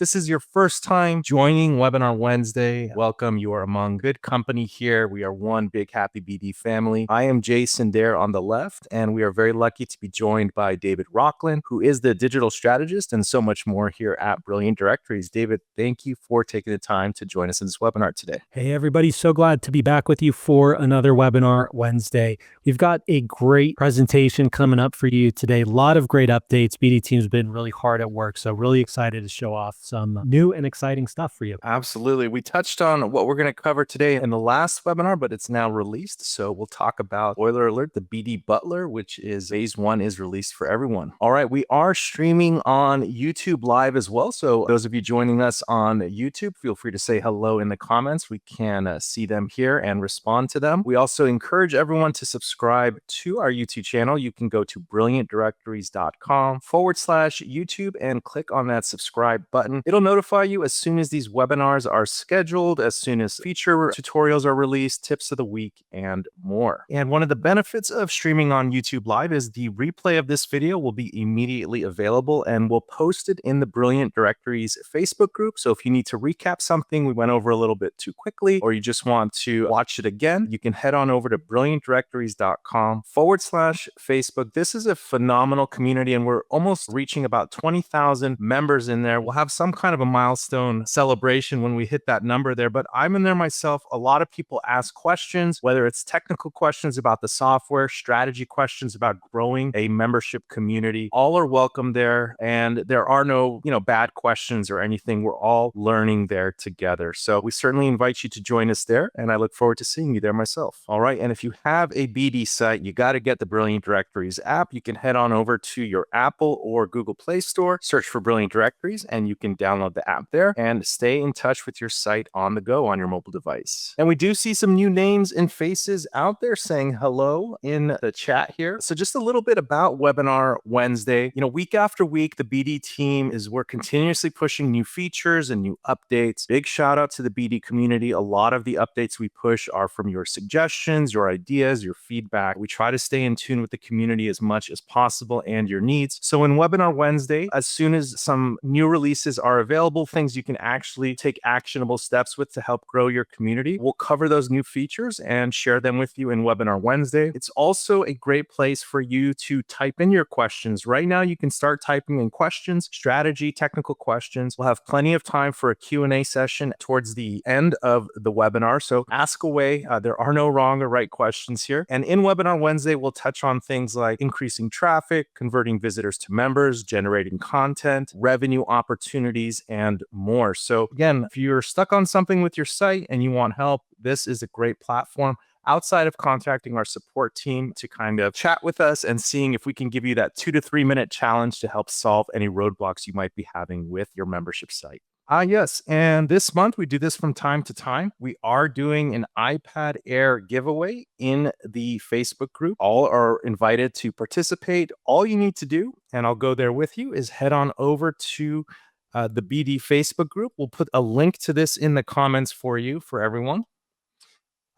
this is your first time joining Webinar Wednesday, welcome. You are among good company here. We are one big happy BD family. I am Jason Dare on the left, and we are very lucky to be joined by David Rockland, who is the digital strategist and so much more here at Brilliant Directories. David, thank you for taking the time to join us in this webinar today. Hey, everybody. So glad to be back with you for another Webinar Wednesday. We've got a great presentation coming up for you today. A lot of great updates. BD team's been really hard at work, so really excited to show off some new and exciting stuff for you. Absolutely. We touched on what we're going to cover today in the last webinar, but it's now released. So we'll talk about, spoiler alert, the BD Butler, which is phase 1 is released for everyone. All right. We are streaming on YouTube Live as well. So those of you joining us on YouTube, feel free to say hello in the comments. We can see them here and respond to them. We also encourage everyone to subscribe to our YouTube channel. You can go to brilliantdirectories.com/YouTube and click on that subscribe button. It'll notify you as soon as these webinars are scheduled, as soon as feature tutorials are released, tips of the week, and more. And one of the benefits of streaming on YouTube Live is the replay of this video will be immediately available, and we'll post it in the Brilliant Directories Facebook group. So if you need to recap something we went over a little bit too quickly, or you just want to watch it again, you can head on over to brilliantdirectories.com/Facebook. This is a phenomenal community, and we're almost reaching about 20,000 members in there. We'll have some kind of a milestone celebration when we hit that number there, but I'm in there myself. A lot of people ask questions, whether it's technical questions about the software, strategy questions about growing a membership community. All are welcome there, and there are no, bad questions or anything. We're all learning there together. So we certainly invite you to join us there, and I look forward to seeing you there myself. All right, and if you have a BD site, you got to get the Brilliant Directories app. You can head on over to your Apple or Google Play Store, search for Brilliant Directories, and you can download the app there and stay in touch with your site on the go on your mobile device. And we do see some new names and faces out there saying hello in the chat here. So just a little bit about Webinar Wednesday. Week after week, the BD team we're continuously pushing new features and new updates. Big shout out to the BD community. A lot of the updates we push are from your suggestions, your ideas, your feedback. We try to stay in tune with the community as much as possible and your needs. So in Webinar Wednesday, as soon as some new releases are available, things you can actually take actionable steps with to help grow your community, we'll cover those new features and share them with you in Webinar Wednesday. It's also a great place for you to type in your questions. Right now, you can start typing in questions, strategy, technical questions. We'll have plenty of time for a Q&A session towards the end of the webinar. So ask away. There are no wrong or right questions here. And in Webinar Wednesday, we'll touch on things like increasing traffic, converting visitors to members, generating content, revenue opportunities, and more. So again, if you're stuck on something with your site and you want help, this is a great platform outside of contacting our support team to kind of chat with us and seeing if we can give you that 2 to 3 minute challenge to help solve any roadblocks you might be having with your membership site. Yes. And this month, we do this from time to time. We are doing an iPad Air giveaway in the Facebook group. All are invited to participate. All you need to do, and I'll go there with you, is head on over to the BD Facebook group. We'll put a link to this in the comments for you, for everyone.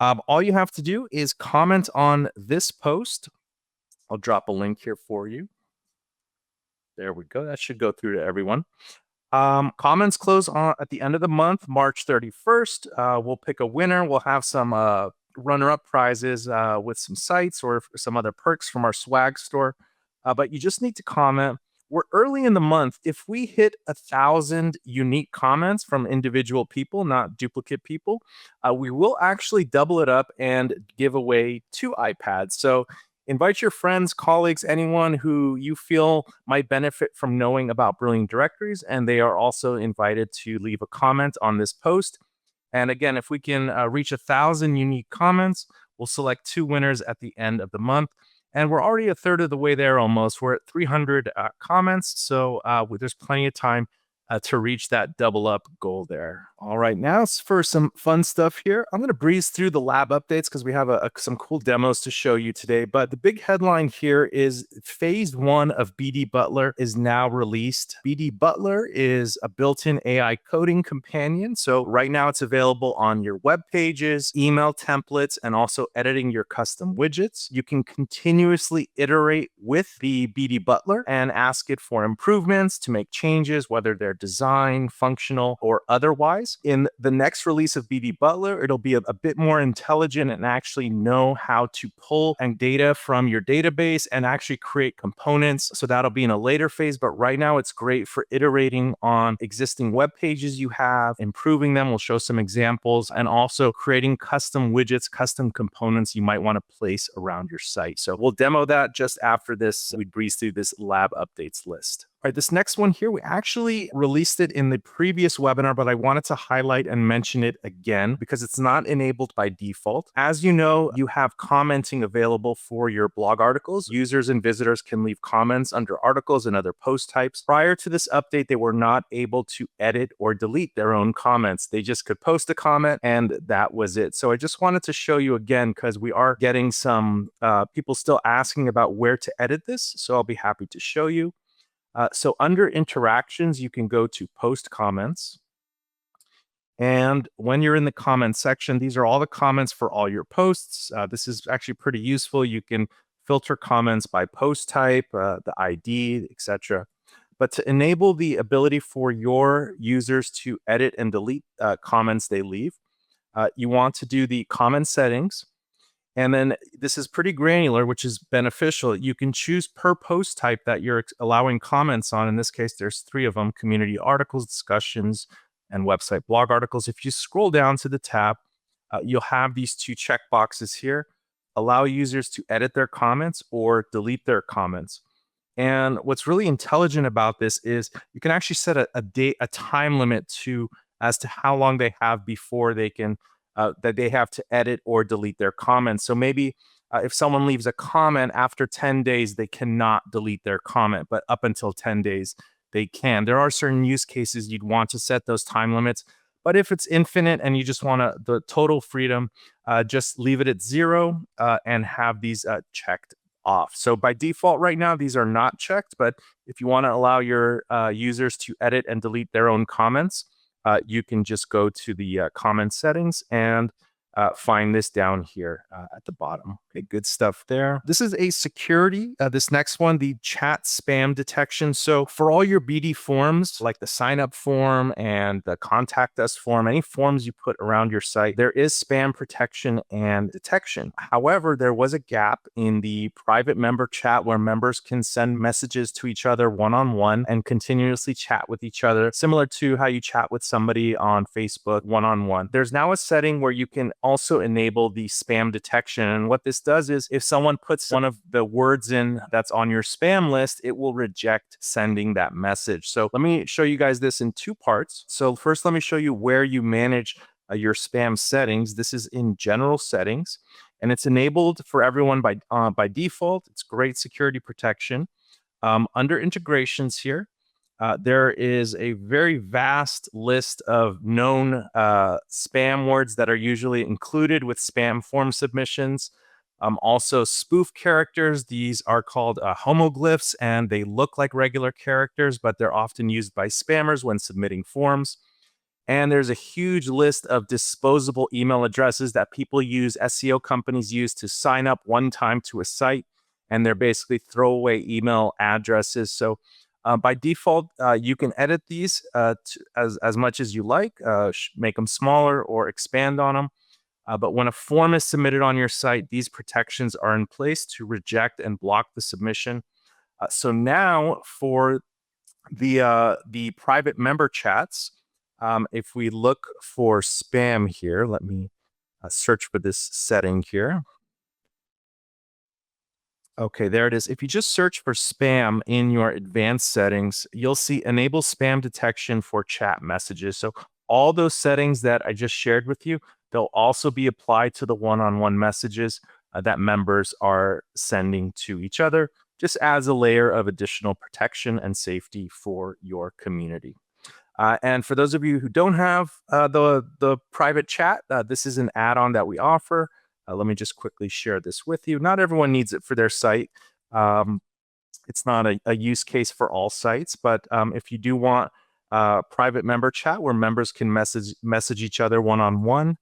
All you have to do is comment on this post. I'll drop a link here for you. There we go. That should go through to everyone. Comments close at the end of the month, March 31st. We'll pick a winner. We'll have some runner-up prizes with some sites or some other perks from our swag store. But you just need to comment. We're early in the month. If we hit 1,000 unique comments from individual people, not duplicate people, we will actually double it up and give away 2 iPads. So invite your friends, colleagues, anyone who you feel might benefit from knowing about Brilliant Directories, and they are also invited to leave a comment on this post. And again, if we can reach 1,000 unique comments, we'll select 2 winners at the end of the month. And we're already a third of the way there almost. We're at 300 comments, so there's plenty of time to reach that double up goal there. All right, now for some fun stuff here. I'm going to breeze through the lab updates because we have some cool demos to show you today. But the big headline here is phase 1 of BD Butler is now released. BD Butler is a built-in AI coding companion. So right now it's available on your web pages, email templates, and also editing your custom widgets. You can continuously iterate with the BD Butler and ask it for improvements, to make changes, whether they're design, functional, or otherwise. In the next release of BD Butler, it'll be a bit more intelligent and actually know how to pull and data from your database and actually create components. So that'll be in a later phase. But right now, it's great for iterating on existing web pages you have, improving them. We'll show some examples, and also creating custom widgets, custom components you might want to place around your site. So we'll demo that just after this. We breeze through this lab updates list. All right, this next one here, we actually released it in the previous webinar, but I wanted to highlight and mention it again because it's not enabled by default. As you know, you have commenting available for your blog articles. Users and visitors can leave comments under articles and other post types. Prior to this update, they were not able to edit or delete their own comments. They just could post a comment and that was it. So I just wanted to show you again because we are getting some people still asking about where to edit this. So I'll be happy to show you. So under interactions, you can go to post comments. And when you're in the comments section, these are all the comments for all your posts. This is actually pretty useful. You can filter comments by post type, the ID, etc. But to enable the ability for your users to edit and delete comments they leave, you want to do the comment settings. And then this is pretty granular, which is beneficial. You can choose per post type that you're allowing comments on. In this case, there's 3 of them: community articles, discussions, and website blog articles. If you scroll down to the tab, you'll have these 2 check boxes here. Allow users to edit their comments or delete their comments. And what's really intelligent about this is you can actually set a time limit as to how long they have before they can that they have to edit or delete their comments. So maybe if someone leaves a comment after 10 days, they cannot delete their comment, but up until 10 days, they can. There are certain use cases you'd want to set those time limits, but if it's infinite and you just want the total freedom, just leave it at 0 and have these checked off. So by default right now, these are not checked, but if you want to allow your users to edit and delete their own comments, you can just go to the comment settings and find this down here at the bottom. Okay, good stuff there. This is a security. This next one, the chat spam detection. So for all your BD forms, like the sign up form and the contact us form, any forms you put around your site, there is spam protection and detection. However, there was a gap in the private member chat where members can send messages to each other one-on-one and continuously chat with each other, similar to how you chat with somebody on Facebook one-on-one. There's now a setting where you can also enable the spam detection. And what this does is if someone puts one of the words in that's on your spam list, it will reject sending that message. So let me show you guys this in 2 parts. So first, let me show you where you manage your spam settings. This is in general settings, and it's enabled for everyone by default. It's great security protection. Under integrations here, there is a very vast list of known spam words that are usually included with spam form submissions. Also, spoof characters. These are called homoglyphs, and they look like regular characters, but they're often used by spammers when submitting forms. And there's a huge list of disposable email addresses that people use, SEO companies use to sign up one time to a site. And they're basically throwaway email addresses. So by default, you can edit these as much as you like, make them smaller or expand on them. But when a form is submitted on your site, these protections are in place to reject and block the submission. So now for the private member chats, if we look for spam here, let me search for this setting here. Okay, there it is. If you just search for spam in your advanced settings, you'll see enable spam detection for chat messages. So all those settings that I just shared with you, they'll also be applied to the one-on-one messages that members are sending to each other, just as a layer of additional protection and safety for your community. And for those of you who don't have the private chat, this is an add-on that we offer. Let me just quickly share this with you. Not everyone needs it for their site. It's not a use case for all sites, but if you do want private member chat where members can message each other one-on-one,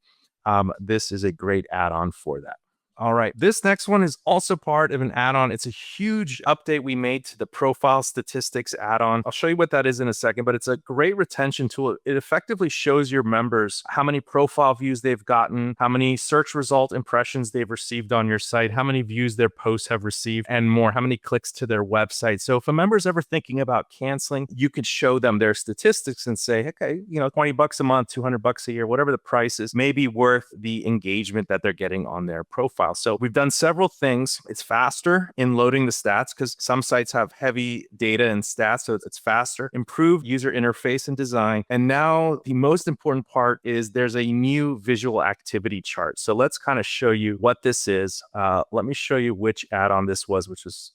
this is a great add-on for that. All right. This next one is also part of an add-on. It's a huge update we made to the profile statistics add-on. I'll show you what that is in a second, but it's a great retention tool. It effectively shows your members how many profile views they've gotten, how many search result impressions they've received on your site, how many views their posts have received, and more, how many clicks to their website. So if a member's ever thinking about canceling, you could show them their statistics and say, okay, $20 a month, $200 a year, whatever the price is, may be worth the engagement that they're getting on their profile. So we've done several things. It's faster in loading the stats because some sites have heavy data and stats, so it's faster. Improved user interface and design. And now the most important part is there's a new visual activity chart. So let's kind of show you what this is. Let me show you which add-on this was, which was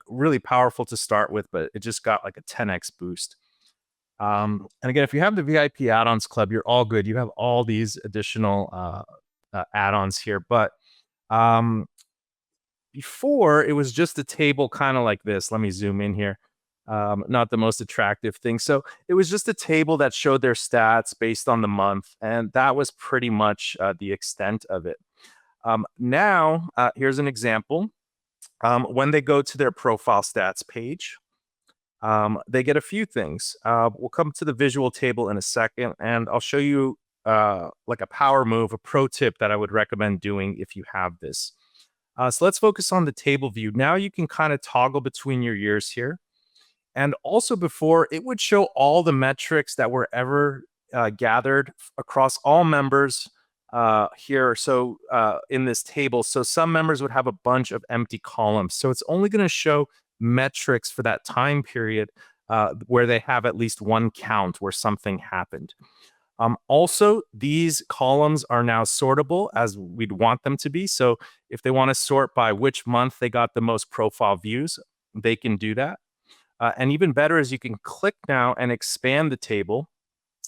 really powerful to start with, but it just got like a 10x boost. And again, if you have the VIP add-ons club, you're all good. You have all these additional add-ons here, but before it was just a table kind of like this. Let me zoom in here. Not the most attractive thing. So it was just a table that showed their stats based on the month. And that was pretty much the extent of it. Now, here's an example. When they go to their profile stats page, they get a few things. We'll come to the visual table in a second, and I'll show you like a power move, a pro tip that I would recommend doing if you have this. So let's focus on the table view. Now you can kind of toggle between your years here. And also before, it would show all the metrics that were ever gathered across all members here. So in this table, so some members would have a bunch of empty columns. So it's only going to show metrics for that time period where they have at least one count where something happened. Also, these columns are now sortable as we'd want them to be. So if they want to sort by which month they got the most profile views, they can do that. And even better is you can click now and expand the table.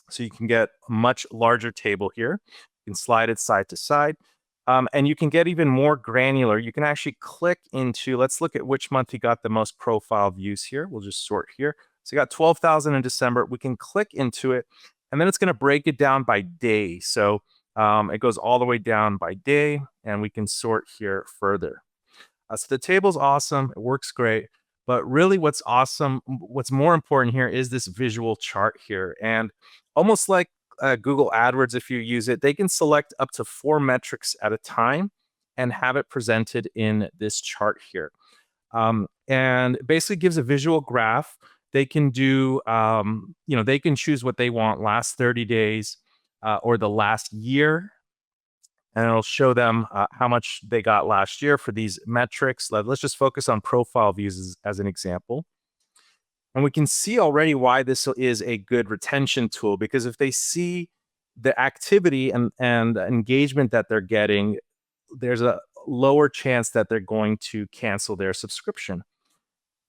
So you can get a much larger table here. You can slide it side to side. And you can get even more granular. You can actually click into, let's look at which month you got the most profile views here. We'll just sort here. So you got 12,000 in December. We can click into it, and then it's going to break it down by day. So it goes all the way down by day, and we can sort here further. So the table's awesome. It works great. But really what's awesome, what's more important here is this visual chart here. And almost like Google AdWords, if you use it, they can select up to 4 metrics at a time and have it presented in this chart here. And basically gives a visual graph. They can do, they can choose what they want, last 30 days or the last year. And it'll show them how much they got last year for these metrics. Let's just focus on profile views as an example. And we can see already why this is a good retention tool, because if they see the activity and engagement that they're getting, there's a lower chance that they're going to cancel their subscription.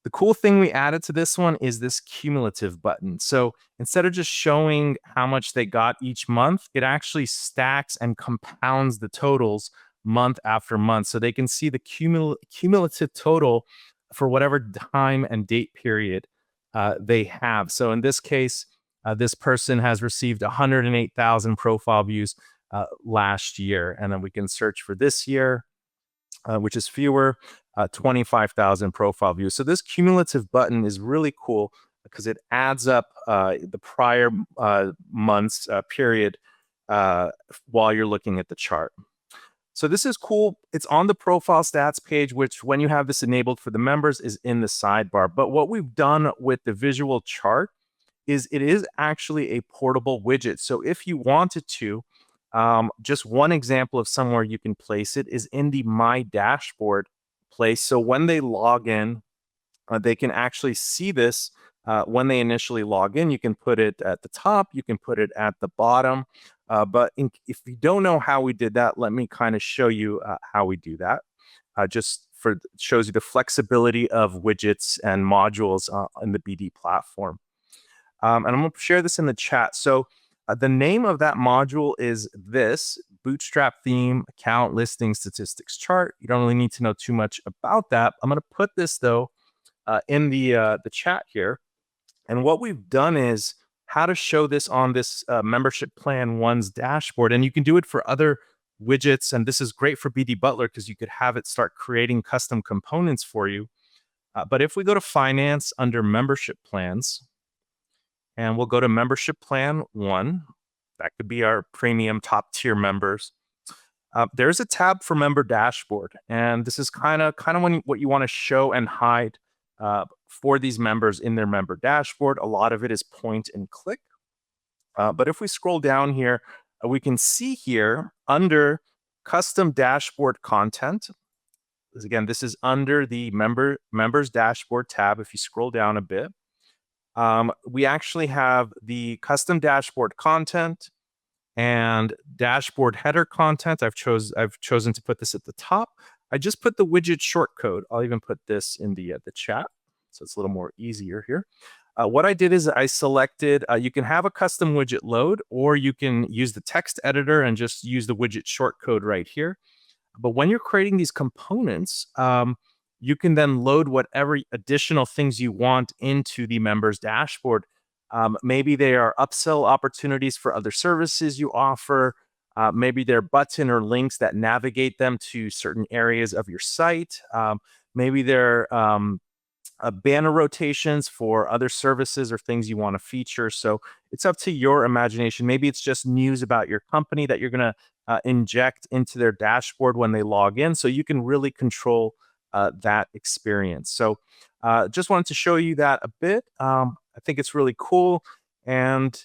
The cool thing we added to this one is this cumulative button. So instead of just showing how much they got each month, it actually stacks and compounds the totals month after month. So they can see the cumulative total for whatever time and date period they have. So in this case, this person has received 108,000 profile views last year. And then we can search for this year, which is fewer, 25,000 profile views. So this cumulative button is really cool because it adds up the prior month's period while you're looking at the chart. So this is cool. It's on the profile stats page, which when you have this enabled for the members is in the sidebar. But what we've done with the visual chart is it is actually a portable widget. So if you wanted to, just one example of somewhere you can place it is in the My Dashboard place. So when they log in, they can actually see this when they initially log in. You can put it at the top, you can put it at the bottom. If you don't know how we did that, let me kind of show you how we do that. Shows you the flexibility of widgets and modules in the BD platform. And I'm going to share this in the chat. So the name of that module is this Bootstrap theme account listing statistics chart. You don't really need to know too much about that. I'm going to put this though in the chat here. And what we've done is how to show this on this membership plan one's dashboard. And you can do it for other widgets, and this is great for BD Butler because you could have it start creating custom components for you. But if we go to finance under membership plans, and we'll go to membership plan 1, that could be our premium top tier members. There's a tab for member dashboard, and this is kind of what you want to show and hide for these members in their member dashboard. A lot of it is point and click. But if we scroll down here, we can see here under custom dashboard content. Again, this is under the members dashboard tab. If you scroll down a bit, we actually have the custom dashboard content and dashboard header content. I've chosen to put this at the top. I just put the widget shortcode. I'll even put this in the chat, so it's a little more easier here. What I did is I selected, you can have a custom widget load, or you can use the text editor and just use the widget shortcode right here. But when you're creating these components, you can then load whatever additional things you want into the members dashboard. Maybe they are upsell opportunities for other services you offer. Maybe they're button or links that navigate them to certain areas of your site. Maybe they're banner rotations for other services or things you want to feature. So it's up to your imagination. Maybe it's just news about your company that you're going to inject into their dashboard when they log in. So you can really control that experience. So just wanted to show you that a bit. I think it's really cool. And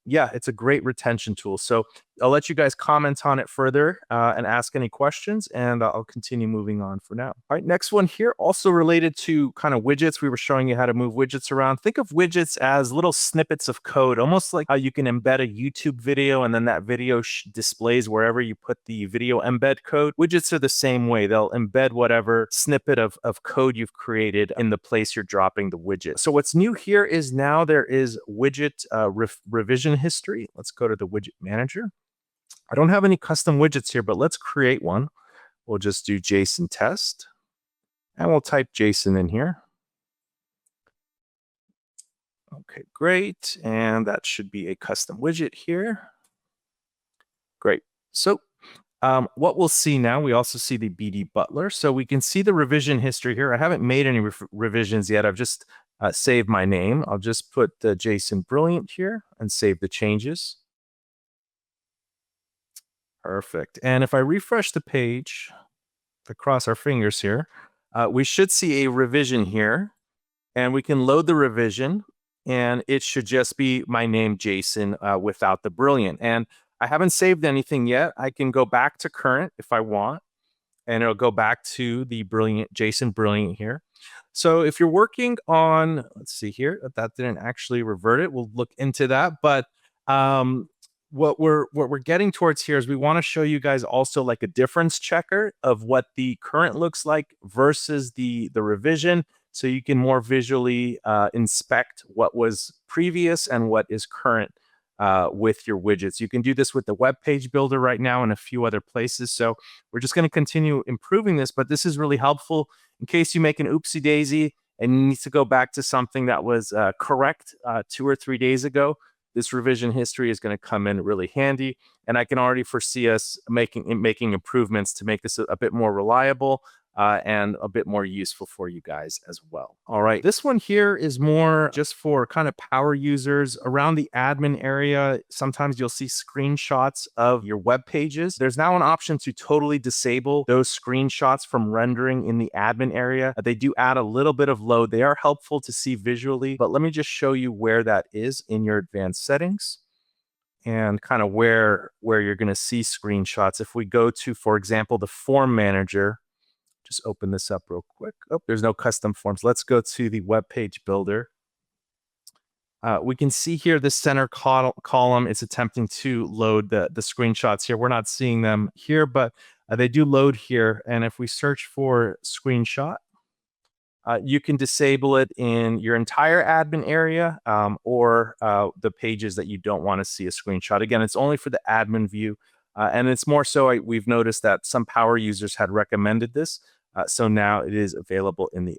yeah, it's a great retention tool. So I'll let you guys comment on it further and ask any questions, and I'll continue moving on for now. All right, next one here, also related to kind of widgets. We were showing you how to move widgets around. Think of widgets as little snippets of code, almost like how you can embed a YouTube video and then that video displays wherever you put the video embed code. Widgets are the same way. They'll embed whatever snippet of code you've created in the place you're dropping the widget. So what's new here is now there is widget revision history. Let's go to the widget manager. I don't have any custom widgets here, but let's create one. We'll just do JSON test, and we'll type JSON in here. Okay, great. And that should be a custom widget here. Great. So what we'll see now, we also see the BD Butler. So we can see the revision history here. I haven't made any revisions yet. I've just saved my name. I'll just put Jason Brilliant here and save the changes. Perfect. And if I refresh the page, cross our fingers here, we should see a revision here, and we can load the revision, and it should just be my name, Jason, without the Brilliant. And I haven't saved anything yet. I can go back to current if I want, and it'll go back to the Brilliant, Jason Brilliant here. So if you're working on, let's see here, that didn't actually revert it. We'll look into that. But what we're getting towards here is we want to show you guys also like a difference checker of what the current looks like versus the revision, so you can more visually inspect what was previous and what is current with your widgets. You can do this with the web page builder right now and a few other places. So we're just going to continue improving this, but this is really helpful in case you make an oopsie daisy and you need to go back to something that was correct 2 or 3 days ago. This revision history is going to come in really handy, and I can already foresee us making improvements to make this a bit more reliable and a bit more useful for you guys as well. All right, this one here is more just for kind of power users around the admin area. Sometimes you'll see screenshots of your web pages. There's now an option to totally disable those screenshots from rendering in the admin area. They do add a little bit of load. They are helpful to see visually, but let me just show you where that is in your advanced settings and kind of where you're going to see screenshots. If we go to, for example, the form manager, just open this up real quick. Oh, there's no custom forms. Let's go to the web page builder. We can see here the center column is attempting to load the screenshots here. We're not seeing them here, but they do load here. And if we search for screenshot, you can disable it in your entire admin area or the pages that you don't want to see a screenshot. Again, it's only for the admin view. And it's more so we've noticed that some power users had recommended this. So now it is available in the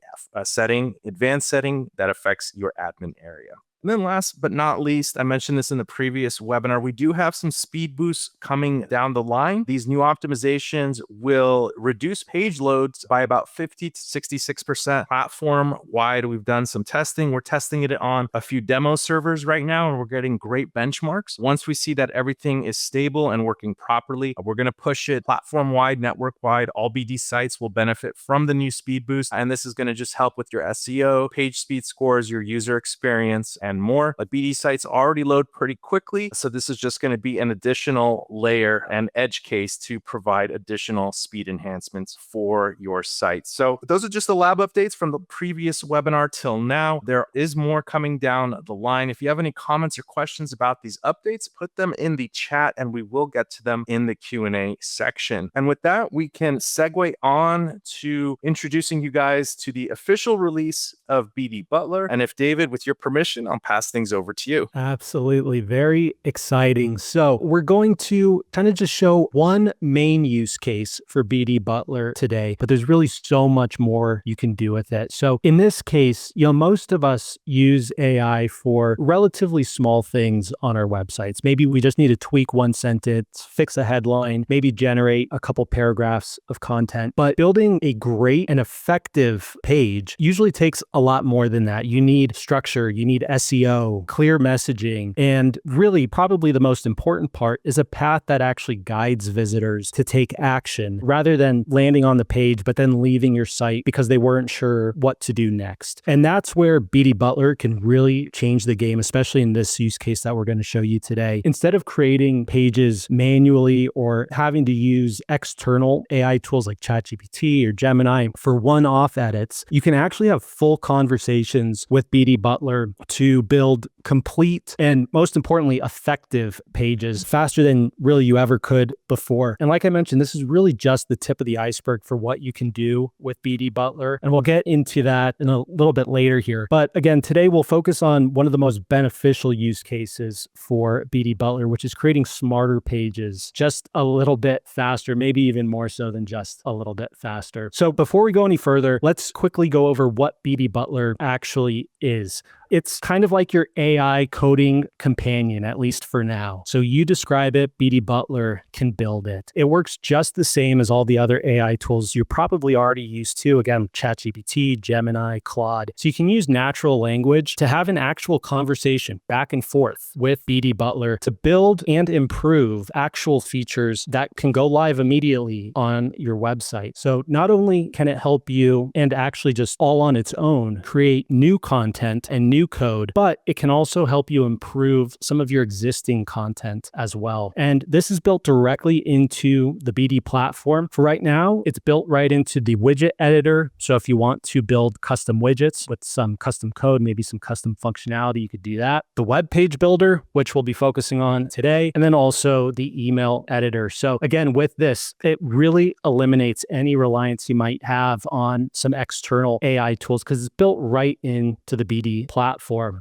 advanced setting that affects your admin area. And then last but not least, I mentioned this in the previous webinar, we do have some speed boosts coming down the line. These new optimizations will reduce page loads by about 50 to 66% platform wide. We've done some testing. We're testing it on a few demo servers right now, and we're getting great benchmarks. Once we see that everything is stable and working properly, we're going to push it platform wide, network wide. All BD sites will benefit from the new speed boost. And this is going to just help with your SEO, page speed scores, your user experience, and more. Like BD sites already load pretty quickly. So this is just going to be an additional layer and edge case to provide additional speed enhancements for your site. So those are just the lab updates from the previous webinar till now. There is more coming down the line. If you have any comments or questions about these updates, put them in the chat and we will get to them in the Q&A section. And with that, we can segue on to introducing you guys to the official release of BD Butler. And if David, with your permission, I'll pass things over to you. Absolutely. Very exciting. So we're going to kind of just show one main use case for BD Butler today, but there's really so much more you can do with it. So in this case, most of us use AI for relatively small things on our websites. Maybe we just need to tweak one sentence, fix a headline, maybe generate a couple paragraphs of content. But building a great and effective page usually takes a lot more than that. You need structure, you need SEO, clear messaging, and really probably the most important part is a path that actually guides visitors to take action rather than landing on the page but then leaving your site because they weren't sure what to do next. And that's where BD Butler can really change the game, especially in this use case that we're going to show you today. Instead of creating pages manually or having to use external AI tools like ChatGPT or Gemini for one-off edits, you can actually have full conversations with BD Butler to build complete and most importantly, effective pages faster than really you ever could before. And like I mentioned, this is really just the tip of the iceberg for what you can do with BD Butler. And we'll get into that in a little bit later here. But again, today we'll focus on one of the most beneficial use cases for BD Butler, which is creating smarter pages just a little bit faster, maybe even more so than just a little bit faster. So before we go any further, let's quickly go over what BD Butler actually is. It's kind of like your AI coding companion, at least for now. So you describe it, BD Butler can build it. It works just the same as all the other AI tools you're probably already used to. Again, ChatGPT, Gemini, Claude. So you can use natural language to have an actual conversation back and forth with BD Butler to build and improve actual features that can go live immediately on your website. So not only can it help you and actually just all on its own create new content and new code, but it can also help you improve some of your existing content as well. And this is built directly into the BD platform. For right now, it's built right into the widget editor. So if you want to build custom widgets with some custom code, maybe some custom functionality, you could do that. The web page builder, which we'll be focusing on today, and then also the email editor. So again, with this, it really eliminates any reliance you might have on some external AI tools because it's built right into the BD platform.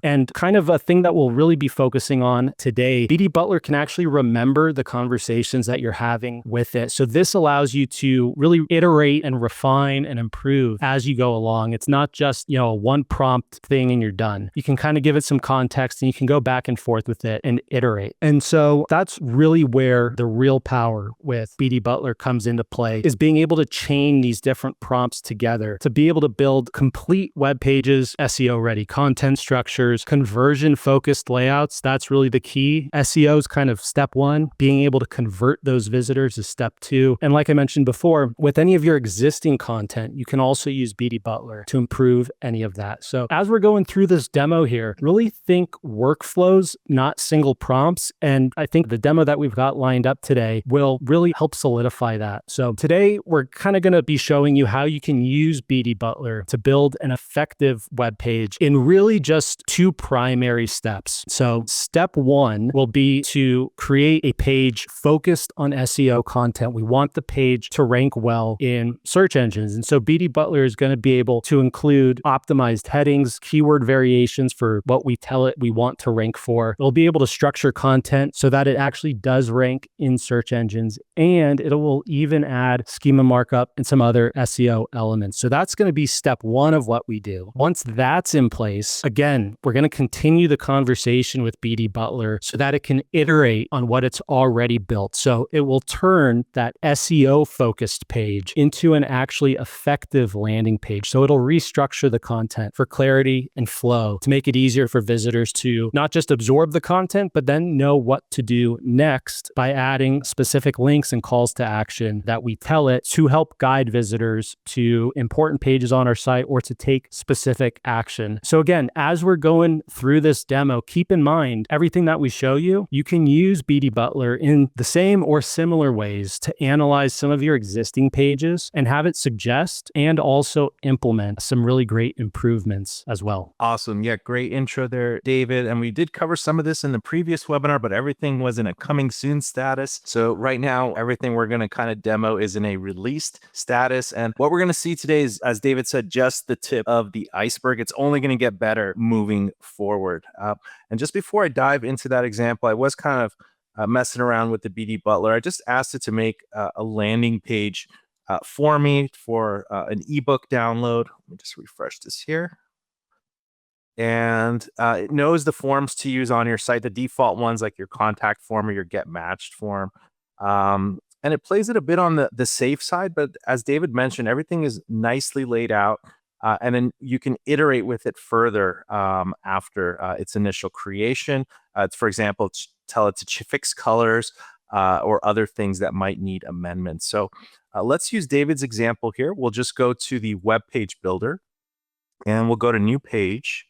And kind of a thing that we'll really be focusing on today, BD Butler can actually remember the conversations that you're having with it. So this allows you to really iterate and refine and improve as you go along. It's not just, a one prompt thing and you're done. You can kind of give it some context and you can go back and forth with it and iterate. And so that's really where the real power with BD Butler comes into play, is being able to chain these different prompts together to be able to build complete web pages, SEO ready content structures, conversion focused layouts. That's really the key. SEO is kind of step one. Being able to convert those visitors is step two. And like I mentioned before, with any of your existing content, you can also use BD Butler to improve any of that. So as we're going through this demo here, really think workflows, not single prompts. And I think the demo that we've got lined up today will really help solidify that. So today we're kind of going to be showing you how you can use BD Butler to build an effective web page in really just two primary steps. So step one will be to create a page focused on SEO content. We want the page to rank well in search engines. And so BD Butler is going to be able to include optimized headings, keyword variations for what we tell it we want to rank for. It'll be able to structure content so that it actually does rank in search engines, and it will even add schema markup and some other SEO elements. So that's going to be step one of what we do. Once that's in place, again, we're going to continue the conversation with BD Butler so that it can iterate on what it's already built. So it will turn that SEO focused page into an actually effective landing page. So it'll restructure the content for clarity and flow to make it easier for visitors to not just absorb the content, but then know what to do next by adding specific links and calls to action that we tell it to help guide visitors to important pages on our site or to take specific action. So again, as we're going through this demo, keep in mind everything that we show you, you can use BD Butler in the same or similar ways to analyze some of your existing pages and have it suggest and also implement some really great improvements as well. Awesome. Yeah, great intro there, David. And we did cover some of this in the previous webinar, but everything was in a coming soon status. So right now, everything we're going to kind of demo is in a released status. And what we're going to see today is, as David said, just the tip of the iceberg. It's only going to get better moving forward. And just before I dive into that example, I was kind of messing around with the BD Butler. I just asked it to make a landing page for me for an ebook download. Let me just refresh this here. And it knows the forms to use on your site, the default ones like your contact form or your get matched form. And it plays it a bit on the safe side, but as David mentioned, everything is nicely laid out. And then you can iterate with it further after its initial creation. For example, tell it to fix colors or other things that might need amendments. So let's use David's example here. We'll just go to the web page builder and we'll go to new page.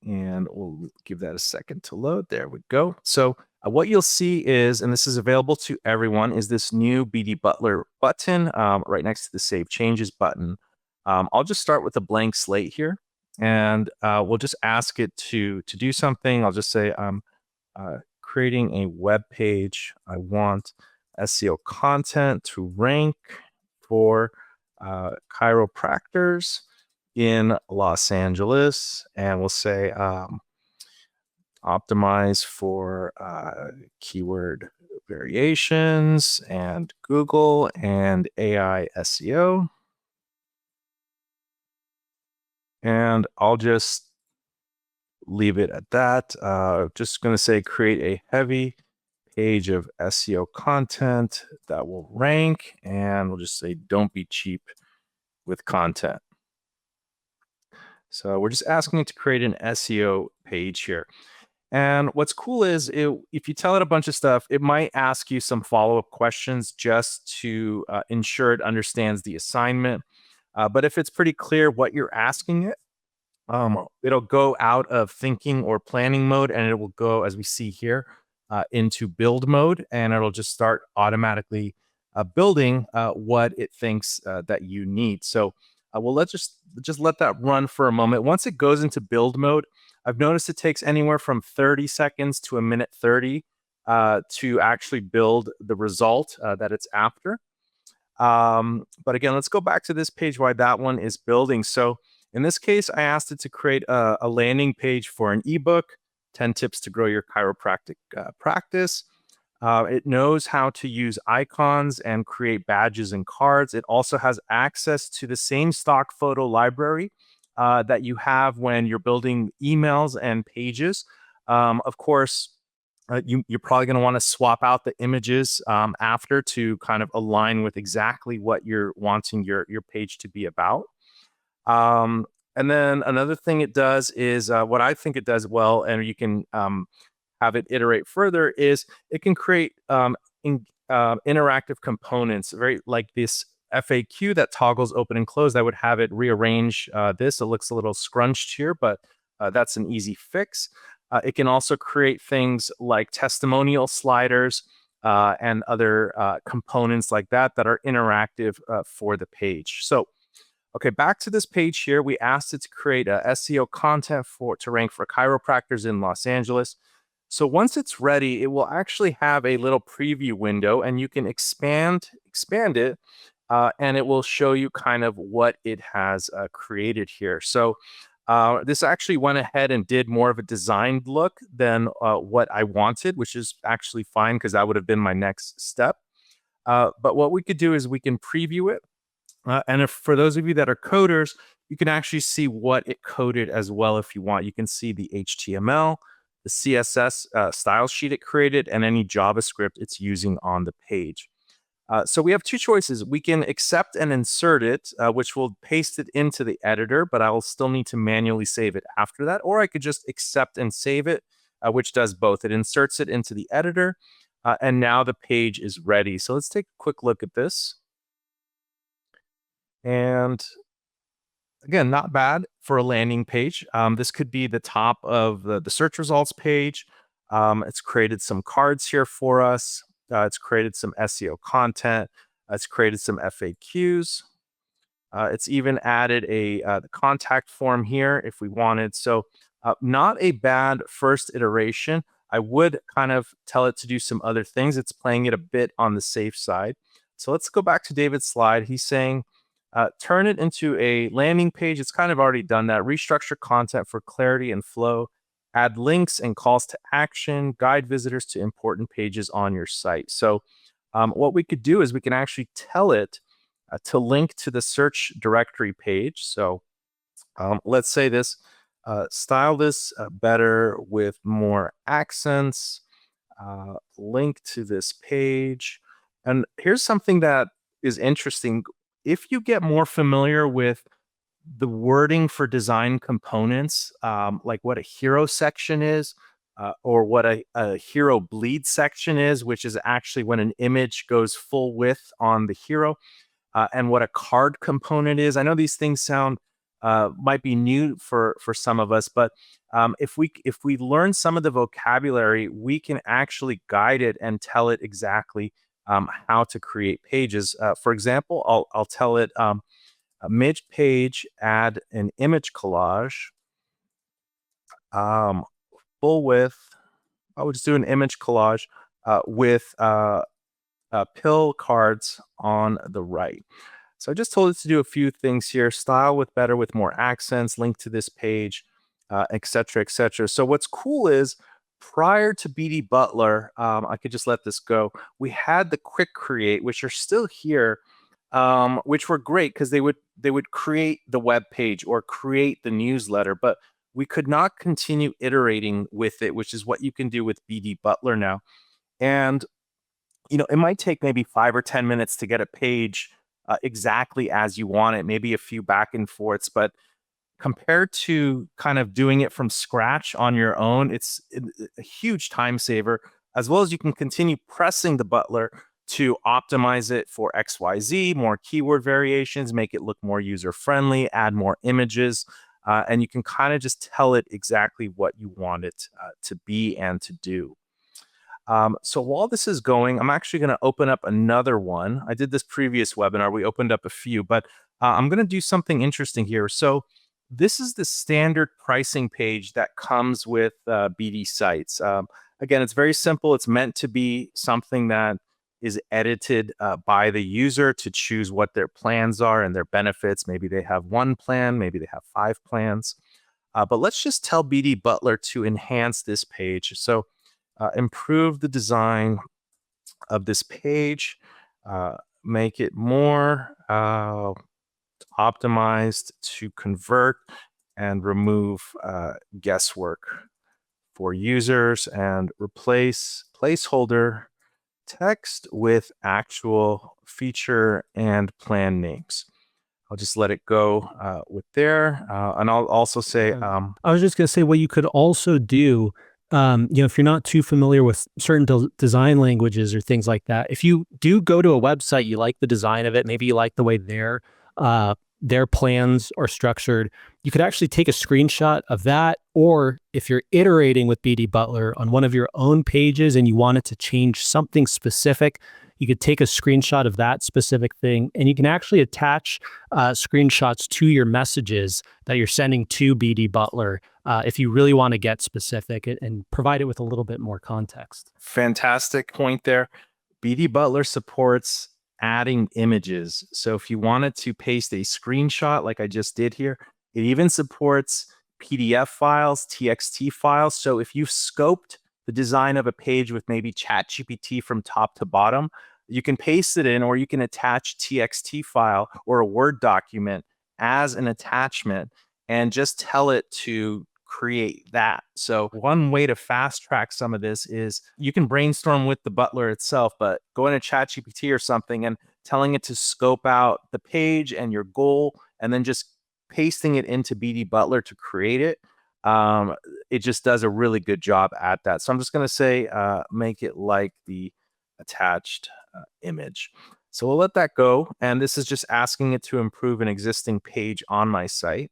And we'll give that a second to load. There we go. So what you'll see is, and this is available to everyone, is this new BD Butler button right next to the Save Changes button. I'll just start with a blank slate here, and we'll just ask it to do something. I'll just say, creating a web page. I want SEO content to rank for chiropractors in Los Angeles, and we'll say optimize for keyword variations and Google and AI SEO. And I'll just leave it at that. Just going to say create a heavy page of SEO content that will rank, and we'll just say don't be cheap with content. So we're just asking it to create an SEO page here. And what's cool is if you tell it a bunch of stuff, it might ask you some follow-up questions just to ensure it understands the assignment. But if it's pretty clear what you're asking it, it'll go out of thinking or planning mode, and it will go, as we see here, into build mode, and it'll just start automatically building what it thinks that you need. So let's just let that run for a moment. Once it goes into build mode, I've noticed it takes anywhere from 30 seconds to a minute 30 to actually build the result that it's after. But again, let's go back to this page while that one is building. So in this case, I asked it to create a landing page for an ebook, 10 tips to grow your chiropractic practice. It knows how to use icons and create badges and cards. It also has access to the same stock photo library that you have when you're building emails and pages. Of course, you're probably going to want to swap out the images after to kind of align with exactly what you're wanting your page to be about. And then another thing it does is what I think it does well, and you can have it iterate further, is it can create interactive components, very like this FAQ that toggles open and close. I would have it rearrange this. It looks a little scrunched here, but that's an easy fix. It can also create things like testimonial sliders and other components like that that are interactive for the page. So, okay, back to this page here. We asked it to create SEO content to rank for chiropractors in Los Angeles. So once it's ready, it will actually have a little preview window, and you can expand it, and it will show you kind of what it has created here. So this actually went ahead and did more of a designed look than what I wanted, which is actually fine because that would have been my next step. But what we could do is we can preview it. And if for those of you that are coders, you can actually see what it coded as well if you want. You can see the HTML, the CSS style sheet it created, and any JavaScript it's using on the page. So we have two choices. We can accept and insert it, which will paste it into the editor, but I will still need to manually save it after that. Or I could just accept and save it, which does both. It inserts it into the editor, and now the page is ready. So let's take a quick look at this. And again, not bad for a landing page. This could be the top of the search results page. It's created some cards here for us. It's created some SEO content. It's created some FAQs. It's even added the contact form here if we wanted. So not a bad first iteration. I would kind of tell it to do some other things. It's playing it a bit on the safe side. So let's go back to David's slide. He's saying, turn it into a landing page. It's kind of already done that. Restructure content for clarity and flow. Add links and calls to action. Guide visitors to important pages on your site. So what we could do is we can actually tell it to link to the search directory page. So let's say this, style this better with more accents, link to this page. And here's something that is interesting. If you get more familiar with the wording for design components, like what a hero section is, or what a hero bleed section is, which is actually when an image goes full width on the hero, and what a card component is. I know these things sound might be new for some of us, but if we learn some of the vocabulary, we can actually guide it and tell it exactly how to create pages. For example, I'll tell it mid page, add an image collage, full width. I would just do an image collage with pill cards on the right. So I just told it to do a few things here: style with better, with more accents, link to this page, et cetera, et cetera. So what's cool is prior to BD Butler, I could just let this go. We had the quick create, which are still here, which were great because they would create the web page or create the newsletter, but we could not continue iterating with it, which is what you can do with BD Butler now. And it might take maybe 5 or 10 minutes to get a page exactly as you want it, maybe a few back and forths, but compared to kind of doing it from scratch on your own, it's a huge time saver, as well as you can continue pressing the Butler to optimize it for XYZ, more keyword variations, make it look more user-friendly, add more images, and you can kind of just tell it exactly what you want it to be and to do. So while this is going, I'm actually going to open up another one. I did this previous webinar. We opened up a few, but I'm going to do something interesting here. So this is the standard pricing page that comes with BD sites. Again, it's very simple. It's meant to be something that is edited by the user to choose what their plans are and their benefits. Maybe they have one plan, maybe they have 5 plans. But let's just tell BD Butler to enhance this page. So improve the design of this page, make it more optimized to convert and remove guesswork for users, and replace placeholder text with actual feature and plan names. I'll just let it go with there. And I'll also say, I was just going to say what you could also do, if you're not too familiar with certain design languages or things like that, if you do go to a website, you like the design of it, maybe you like the way their plans are structured, you could actually take a screenshot of that. Or if you're iterating with BD Butler on one of your own pages and you want it to change something specific, you could take a screenshot of that specific thing, and you can actually attach screenshots to your messages that you're sending to BD Butler if you really want to get specific and provide it with a little bit more context. fantastic point there. BD Butler supports adding images. So if you wanted to paste a screenshot like I just did here, it even supports PDF files, TXT files. So if you've scoped the design of a page with maybe ChatGPT from top to bottom, you can paste it in, or you can attach TXT file or a Word document as an attachment and just tell it to create that. So one way to fast track some of this is you can brainstorm with the Butler itself, but go into ChatGPT or something and telling it to scope out the page and your goal, and then just pasting it into BD Butler to create it. Um, it just does a really good job at that. So I'm just going to say, make it like the attached image. So we'll let that go. And this is just asking it to improve an existing page on my site.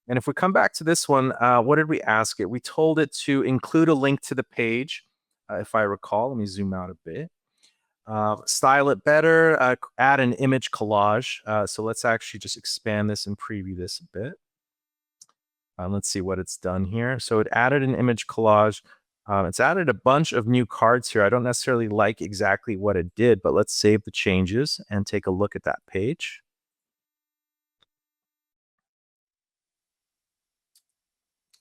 And if we come back to this one, what did we ask it? We told it to include a link to the page, if I recall. Let me zoom out a bit. Style it better, add an image collage. So let's actually just expand this and preview this a bit. Let's see what it's done here. So it added an image collage. It's added a bunch of new cards here. I don't necessarily like exactly what it did, but let's save the changes and take a look at that page.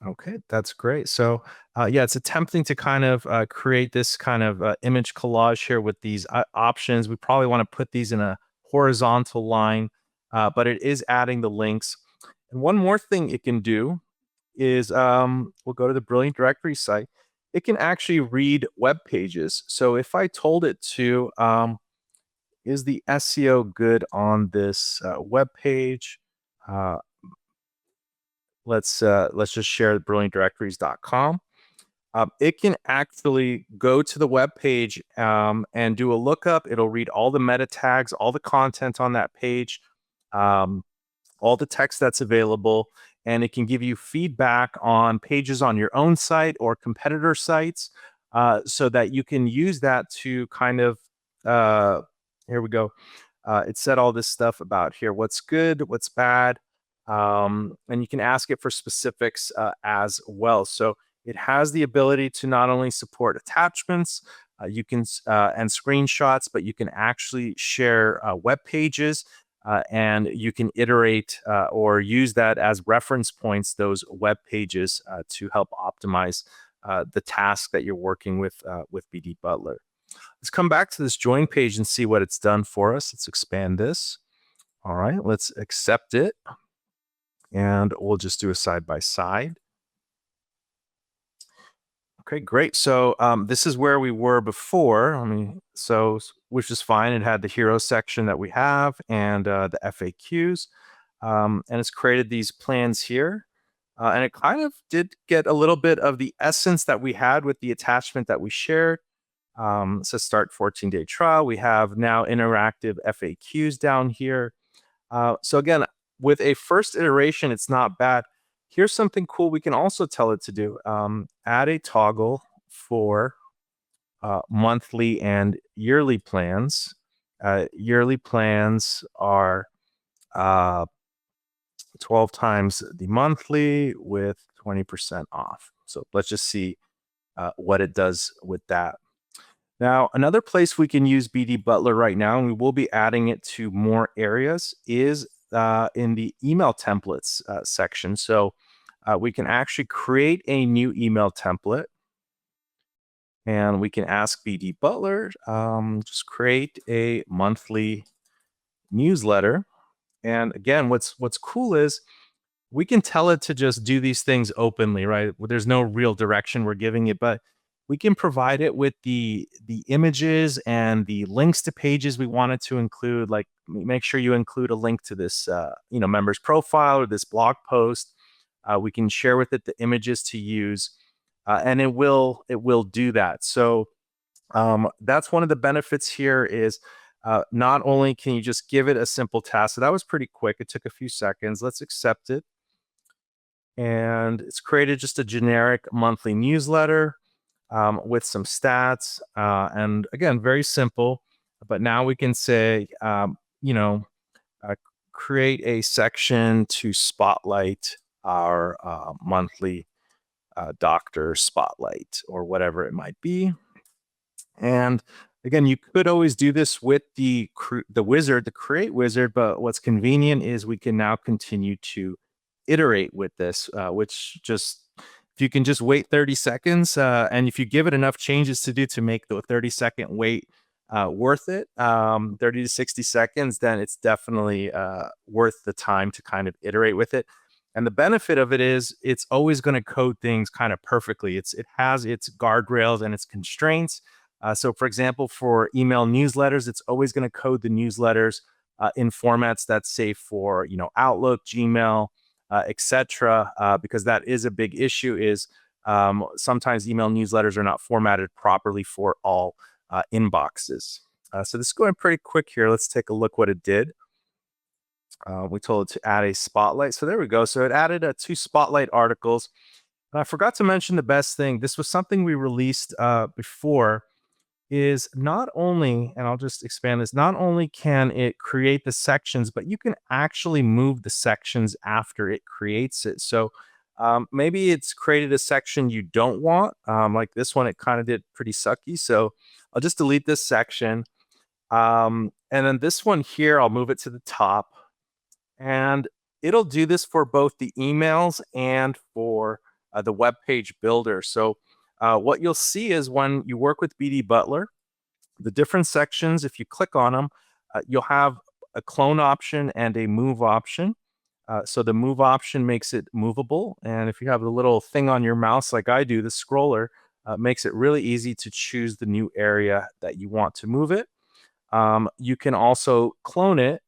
Okay, that's great. So, yeah, it's attempting to kind of create this kind of image collage here with these options. We probably want to put these in a horizontal line, but it is adding the links. And one more thing it can do is we'll go to the Brilliant Directory site. It can actually read web pages. So if I told it to, is the SEO good on this web page? Uh, let's just share brilliantdirectories.com. It can actually go to the web page and do a lookup. It'll read all the meta tags, all the content on that page, all the text that's available, and it can give you feedback on pages on your own site or competitor sites, so that you can use that to kind of, here we go. It said all this stuff about here, what's good, what's bad, and you can ask it for specifics as well. So it has the ability to not only support attachments, you can and screenshots, but you can actually share web pages, and you can iterate or use that as reference points, those web pages, to help optimize the task that you're working with BD Butler. Let's come back to this join page and see what it's done for us. Let's expand this. All right, let's accept it. And we'll just do a side by side. Okay, great. So this is where we were before. Which is fine. It had the hero section that we have and the FAQs. And it's created these plans here. And it kind of did get a little bit of the essence that we had with the attachment that we shared. So start 14-day trial. We have now interactive FAQs down here. So again, with a first iteration, it's not bad. Here's something cool we can also tell it to do. Add a toggle for monthly and yearly plans. Yearly plans are 12 times the monthly with 20% off. So let's just see what it does with that. Now, another place we can use BD Butler right now, and we will be adding it to more areas, is in the email templates section. So we can actually create a new email template, and we can ask BD Butler, just create a monthly newsletter. And again, what's cool is we can tell it to just do these things openly, right? There's no real direction we're giving it, but we can provide it with the images and the links to pages we want it to include. Like, make sure you include a link to this, member's profile or this blog post. We can share with it the images to use, and it will do that. So that's one of the benefits here is not only can you just give it a simple task. So that was pretty quick. It took a few seconds. Let's accept it. And it's created just a generic monthly newsletter with some stats. And again, very simple. But now we can say, create a section to spotlight our monthly doctor spotlight or whatever it might be. And again, you could always do this with the wizard, the create wizard, but what's convenient is we can now continue to iterate with this, which just, if you can just wait 30 seconds, and if you give it enough changes to do to make the 30-second wait worth it, 30 to 60 seconds, then it's definitely worth the time to kind of iterate with it. And the benefit of it is it's always going to code things kind of perfectly. It has its guardrails and its constraints. So, for example, for email newsletters, it's always going to code the newsletters in formats that's safe for Outlook, Gmail, etc. Because that is a big issue. Is sometimes email newsletters are not formatted properly for all inboxes. So this is going pretty quick here. Let's take a look what it did. We told it to add a spotlight. So there we go. So it added 2 spotlight articles. And I forgot to mention the best thing. This was something we released before, is not only, and I'll just expand this, not only can it create the sections, but you can actually move the sections after it creates it. So maybe it's created a section you don't want. Like this one, it kind of did pretty sucky. So I'll just delete this section. And then this one here, I'll move it to the top. And it'll do this for both the emails and for the web page builder. So what you'll see is when you work with BD Butler, the different sections, if you click on them, you'll have a clone option and a move option. So the move option makes it movable. And if you have the little thing on your mouse like I do, the scroller, makes it really easy to choose the new area that you want to move it. You can also clone it.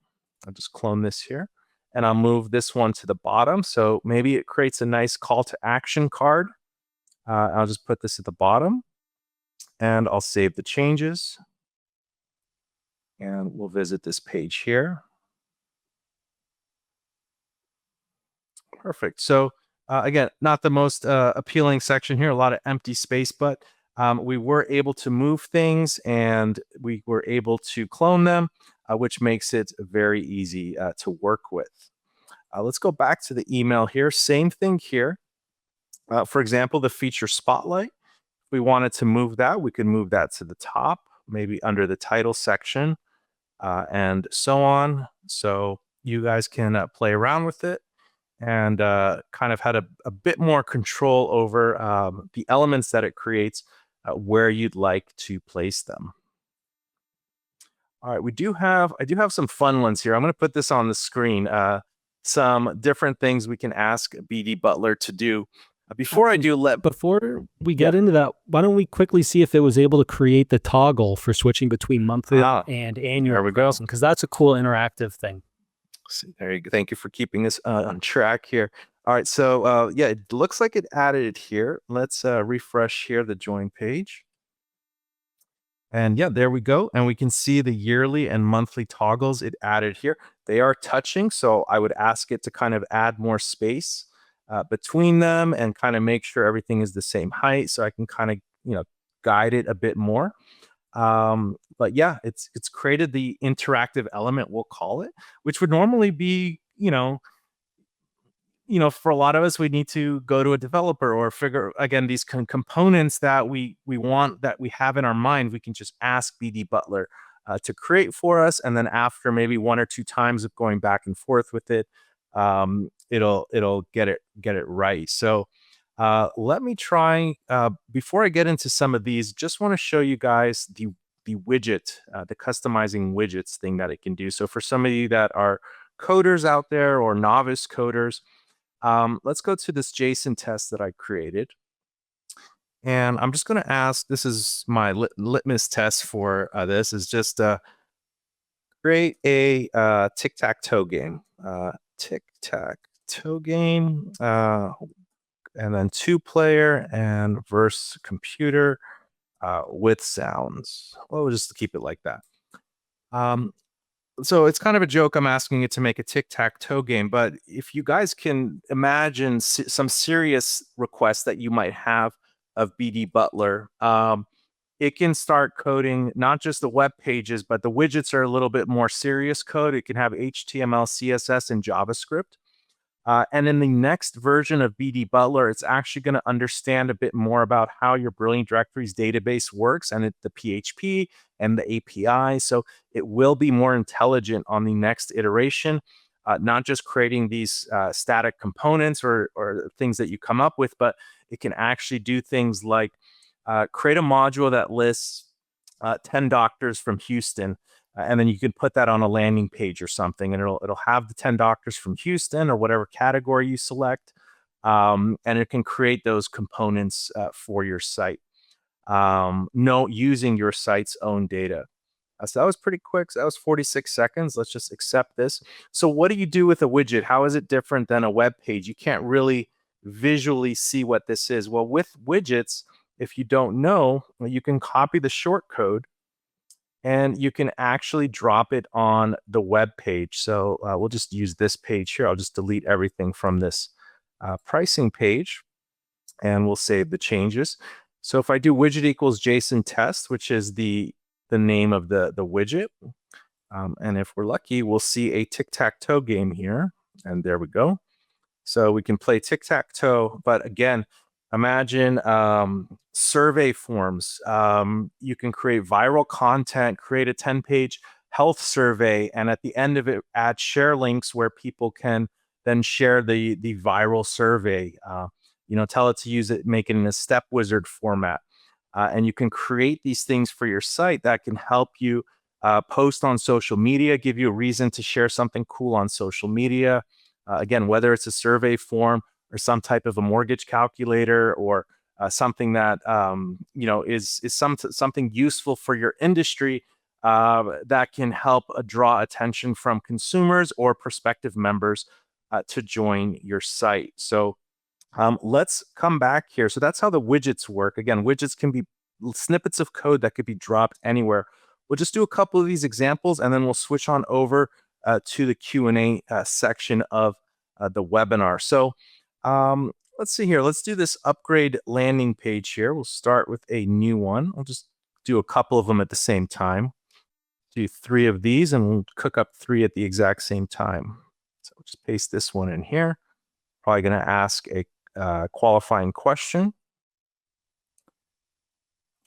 I'll just clone this here. And I'll move this one to the bottom. So maybe it creates a nice call to action card. I'll just put this at the bottom. And I'll save the changes. And we'll visit this page here. Perfect. So again, not the most appealing section here, a lot of empty space, but we were able to move things and we were able to clone them, which makes it very easy to work with. Let's go back to the email here. Same thing here. For example, the feature spotlight. If we wanted to move that, we could move that to the top, maybe under the title section, and so on. So you guys can play around with it and kind of had a bit more control over the elements that it creates, where you'd like to place them. All right, I do have some fun ones here. I'm going to put this on the screen. Some different things we can ask BD Butler to do. Before we get into that, why don't we quickly see if it was able to create the toggle for switching between monthly and annual? There we go. Because that's a cool interactive thing. There you go. Thank you for keeping us on track here. All right, so yeah, it looks like it added it here. Let's refresh here the join page. And yeah, there we go. And we can see the yearly and monthly toggles it added here. They are touching, so I would ask it to kind of add more space between them and kind of make sure everything is the same height, so I can kind of guide it a bit more. But yeah, it's created the interactive element, we'll call it, which would normally be for a lot of us, we need to go to a developer or figure again these components that we want, that we have in our mind. We can just ask BD Butler to create for us, and then after maybe 1 or 2 times of going back and forth with it, it'll get it right. So let me try before I get into some of these. Just want to show you guys the widget, the customizing widgets thing that it can do. So for some of you that are coders out there or novice coders, let's go to this JSON test that I created. And I'm just going to ask, this is my litmus test for this, is just create a tic-tac-toe game. Tic-tac-toe game, and then 2-player and verse computer with sounds. Well, we'll just keep it like that. So it's kind of a joke. I'm asking it to make a tic-tac-toe game, but if you guys can imagine some serious requests that you might have of BD Butler, it can start coding not just the web pages, but the widgets are a little bit more serious code. It can have HTML, CSS, and JavaScript. And in the next version of BD Butler, it's actually going to understand a bit more about how your Brilliant Directories database works and the PHP and the API. So it will be more intelligent on the next iteration, not just creating these static components or things that you come up with, but it can actually do things like create a module that lists 10 doctors from Houston. And then you can put that on a landing page or something, and it'll have the 10 doctors from Houston or whatever category you select. And it can create those components for your site, using your site's own data. So that was pretty quick. So that was 46 seconds. Let's just accept this. So what do you do with a widget? How is it different than a web page? You can't really visually see what this is. Well, with widgets, if you don't know, you can copy the short code and you can actually drop it on the web page. So we'll just use this page here. I'll just delete everything from this pricing page, and we'll save the changes. So if I do widget equals JSON test, which is the name of the widget, and if we're lucky, we'll see a tic-tac-toe game here. And there we go. So we can play tic-tac-toe, but again, imagine survey forms. You can create viral content, create a 10-page health survey, and at the end of it, add share links where people can then share the viral survey. Tell it to use it, make it in a step wizard format. And you can create these things for your site that can help you post on social media, give you a reason to share something cool on social media. Again, whether it's a survey form or some type of a mortgage calculator, or something that is something useful for your industry, that can help draw attention from consumers or prospective members to join your site. So let's come back here. So that's how the widgets work. Again, widgets can be snippets of code that could be dropped anywhere. We'll just do a couple of these examples, and then we'll switch on over to the Q&A section of the webinar. So let's see here. Let's do this upgrade landing page here. We'll start with a new one. We'll just do a couple of them at the same time. Do 3 of these, and we'll cook up 3 at the exact same time. So we'll just paste this one in here. Probably going to ask a qualifying question.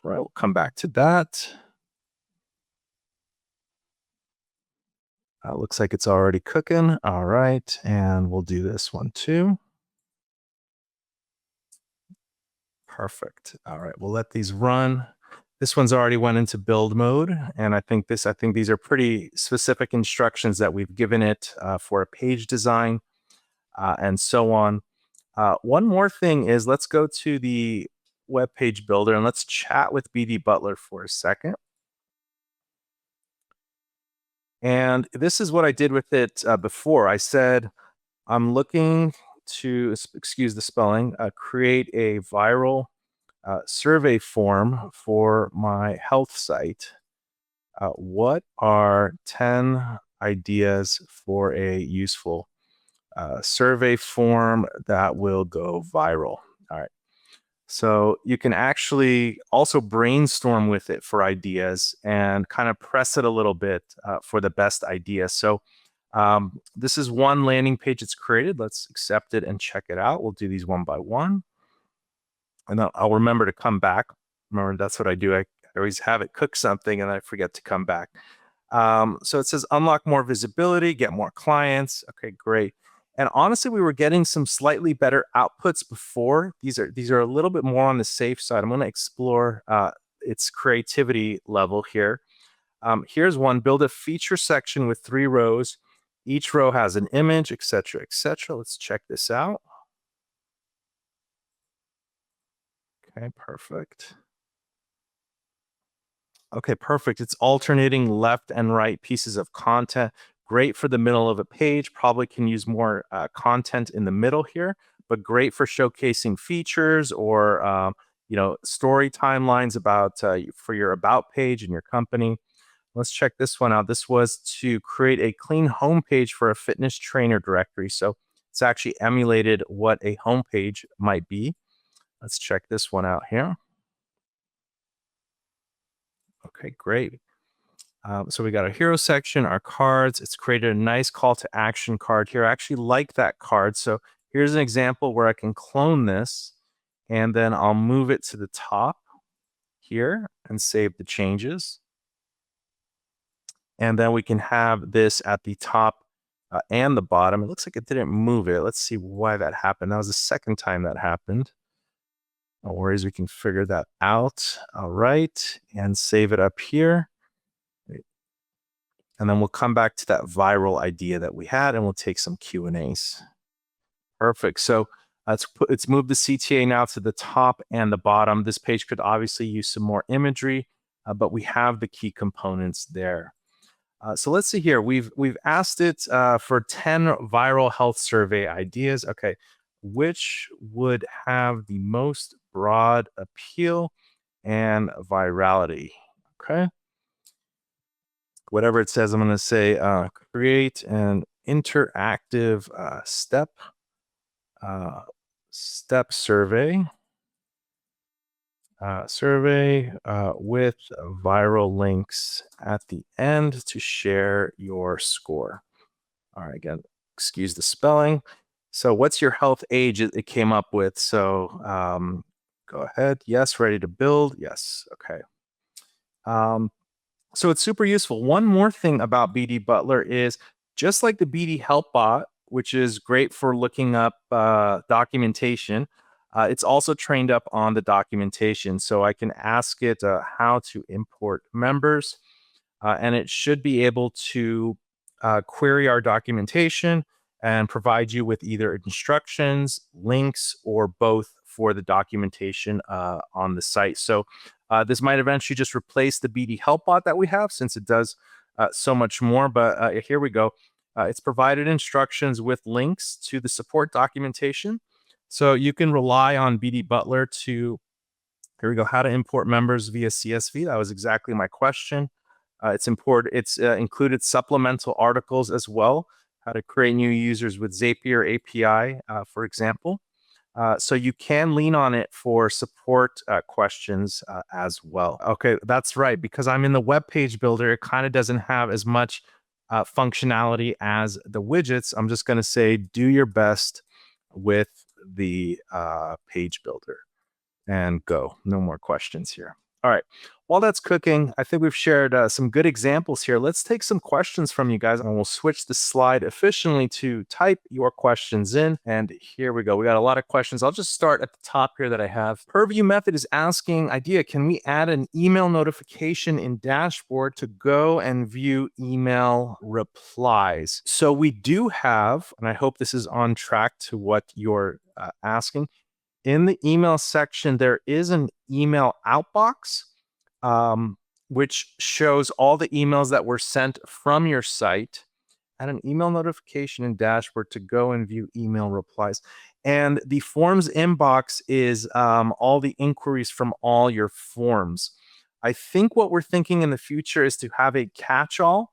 All right, we'll come back to that. Looks like it's already cooking. All right, and we'll do this one too. Perfect. All right, we'll let these run. This one's already went into build mode, and I think these are pretty specific instructions that we've given it for a page design and so on. One more thing is, let's go to the web page builder and let's chat with BD Butler for a second. And this is what I did with it before. I said, I'm looking to, excuse the spelling, create a viral survey form for my health site. What are 10 ideas for a useful survey form that will go viral? All right. So you can actually also brainstorm with it for ideas and kind of press it a little bit for the best idea. So this is one landing page it's created. Let's accept it and check it out. We'll do these one by one. And then I'll remember to come back. Remember, that's what I do. I always have it cook something and I forget to come back. So it says unlock more visibility, get more clients. Okay, great. And honestly, we were getting some slightly better outputs before. These are a little bit more on the safe side. I'm going to explore its creativity level here. Here's one: build a feature section with 3 rows. Each row has an image, etc., etc. Let's check this out. Okay, perfect. Okay, perfect. It's alternating left and right pieces of content. Great for the middle of a page. Probably can use more content in the middle here, but great for showcasing features or story timelines about for your about page and your company. Let's check this one out. This was to create a clean homepage for a fitness trainer directory. So it's actually emulated what a homepage might be. Let's check this one out here. Okay, great. So we got our hero section, our cards. It's created a nice call to action card here. I actually like that card. So here's an example where I can clone this, and then I'll move it to the top here and save the changes. And then we can have this at the top and the bottom. It looks like it didn't move it. Let's see why that happened. That was the second time that happened. No worries, we can figure that out. All right, and save it up here. And then we'll come back to that viral idea that we had, and we'll take some Q&As. Perfect. So let's move the CTA now to the top and the bottom. This page could obviously use some more imagery, but we have the key components there. So let's see here. We've asked it for 10 viral health survey ideas. Okay, which would have the most broad appeal and virality? Okay. Whatever it says, I'm going to say create an interactive step survey with viral links at the end to share your score. All right, again, excuse the spelling. So what's your health age it came up with? So go ahead. Yes, ready to build. Yes. Okay. So it's super useful. One more thing about BD Butler is just like the BD Help bot, which is great for looking up documentation, it's also trained up on the documentation. So I can ask it how to import members, and it should be able to query our documentation and provide you with either instructions, links, or both for the documentation on the site. So this might eventually just replace the BD Help bot that we have, since it does so much more. But here we go. It's provided instructions with links to the support documentation. So you can rely on BD Butler to, here we go, how to import members via CSV. That was exactly my question. It's included supplemental articles as well, how to create new users with Zapier API, for example. So you can lean on it for support questions as well. Okay, that's right. Because I'm in the web page builder, it kind of doesn't have as much functionality as the widgets. I'm just going to say, do your best with the page builder and go. No more questions here. All right. While that's cooking, I think we've shared some good examples here. Let's take some questions from you guys, and we'll switch the slide efficiently to type your questions in. And here we go. We got a lot of questions. I'll just start at the top here that I have. Purview Method is asking, idea, can we add an email notification in dashboard to go and view email replies? So we do have, and I hope this is on track to what you're asking. In the email section, there is an email outbox, which shows all the emails that were sent from your site, and an email notification in dashboard to go and view email replies. And the forms inbox is all the inquiries from all your forms. I think what we're thinking in the future is to have a catch-all.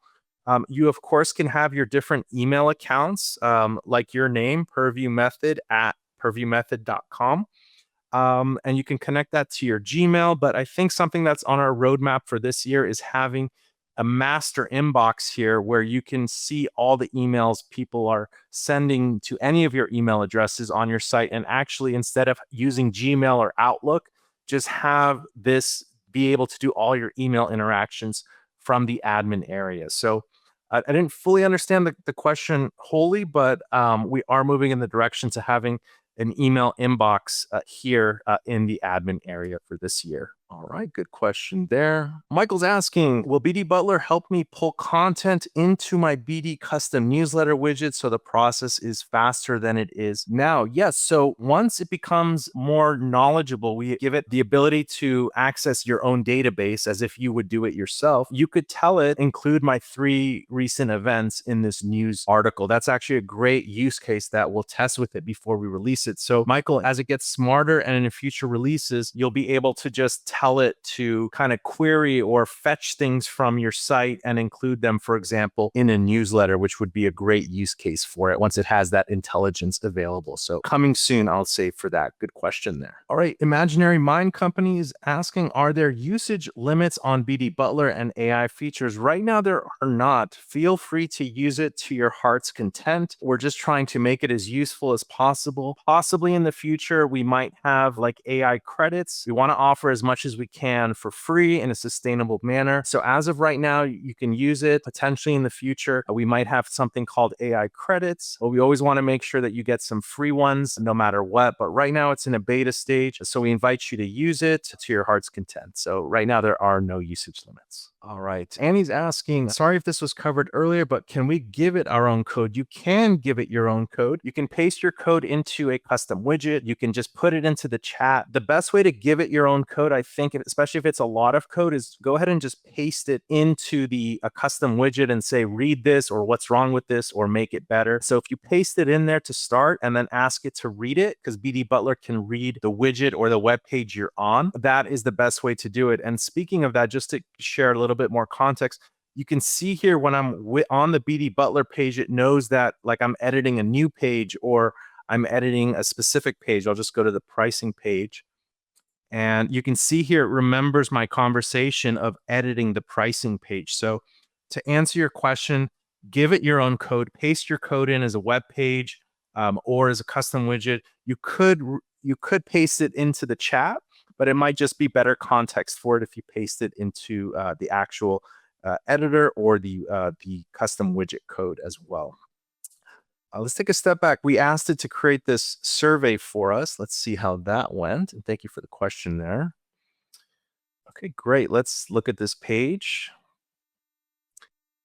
You, of course, can have your different email accounts, like your name, Purview Method at purviewmethod.com. And you can connect that to your Gmail. But I think something that's on our roadmap for this year is having a master inbox here where you can see all the emails people are sending to any of your email addresses on your site. And actually, instead of using Gmail or Outlook, just have this be able to do all your email interactions from the admin area. So I didn't fully understand the question wholly, but we are moving in the direction to having an email inbox here in the admin area for this year. All right, good question there. Michael's asking, will BD Butler help me pull content into my BD custom newsletter widget so the process is faster than it is now? Yes, so once it becomes more knowledgeable, we give it the ability to access your own database as if you would do it yourself. You could tell it, include my 3 recent events in this news article. That's actually a great use case that we'll test with it before we release it. So Michael, as it gets smarter and in future releases, you'll be able to just tell it to kind of query or fetch things from your site and include them, for example, in a newsletter, which would be a great use case for it once it has that intelligence available. So coming soon, I'll say for that. Good question there. All right, Imaginary Mind Company is asking, are there usage limits on BD Butler and AI features? Right now, there are not. Feel free to use it to your heart's content. We're just trying to make it as useful as possible. Possibly in the future, we might have like AI credits. We want to offer as much as we we can for free in a sustainable manner. So as of right now, you can use it. Potentially in the future, we might have something called AI credits, but we always want to make sure that you get some free ones no matter what. But right now it's in a beta stage. So we invite you to use it to your heart's content. So right now there are no usage limits. All right. Annie's asking, sorry if this was covered earlier, but can we give it our own code? You can give it your own code. You can paste your code into a custom widget. You can just put it into the chat. The best way to give it your own code, I think, especially if it's a lot of code, is go ahead and just paste it into a custom widget and say, read this, or what's wrong with this, or make it better. So if you paste it in there to start and then ask it to read it, because BD Butler can read the widget or the web page you're on, that is the best way to do it. And speaking of that, just to share a little bit more context, you can see here when I'm on the BD Butler page, it knows that like I'm editing a new page or I'm editing a specific page. I'll just go to the pricing page. And you can see here, it remembers my conversation of editing the pricing page. So to answer your question, give it your own code, paste your code in as a web page or as a custom widget. You could paste it into the chat, but it might just be better context for it if you paste it into the actual editor or the custom widget code as well. Let's take a step back. We asked it to create this survey for us. Let's see how that went. And thank you for the question there. Okay, great. Let's look at this page.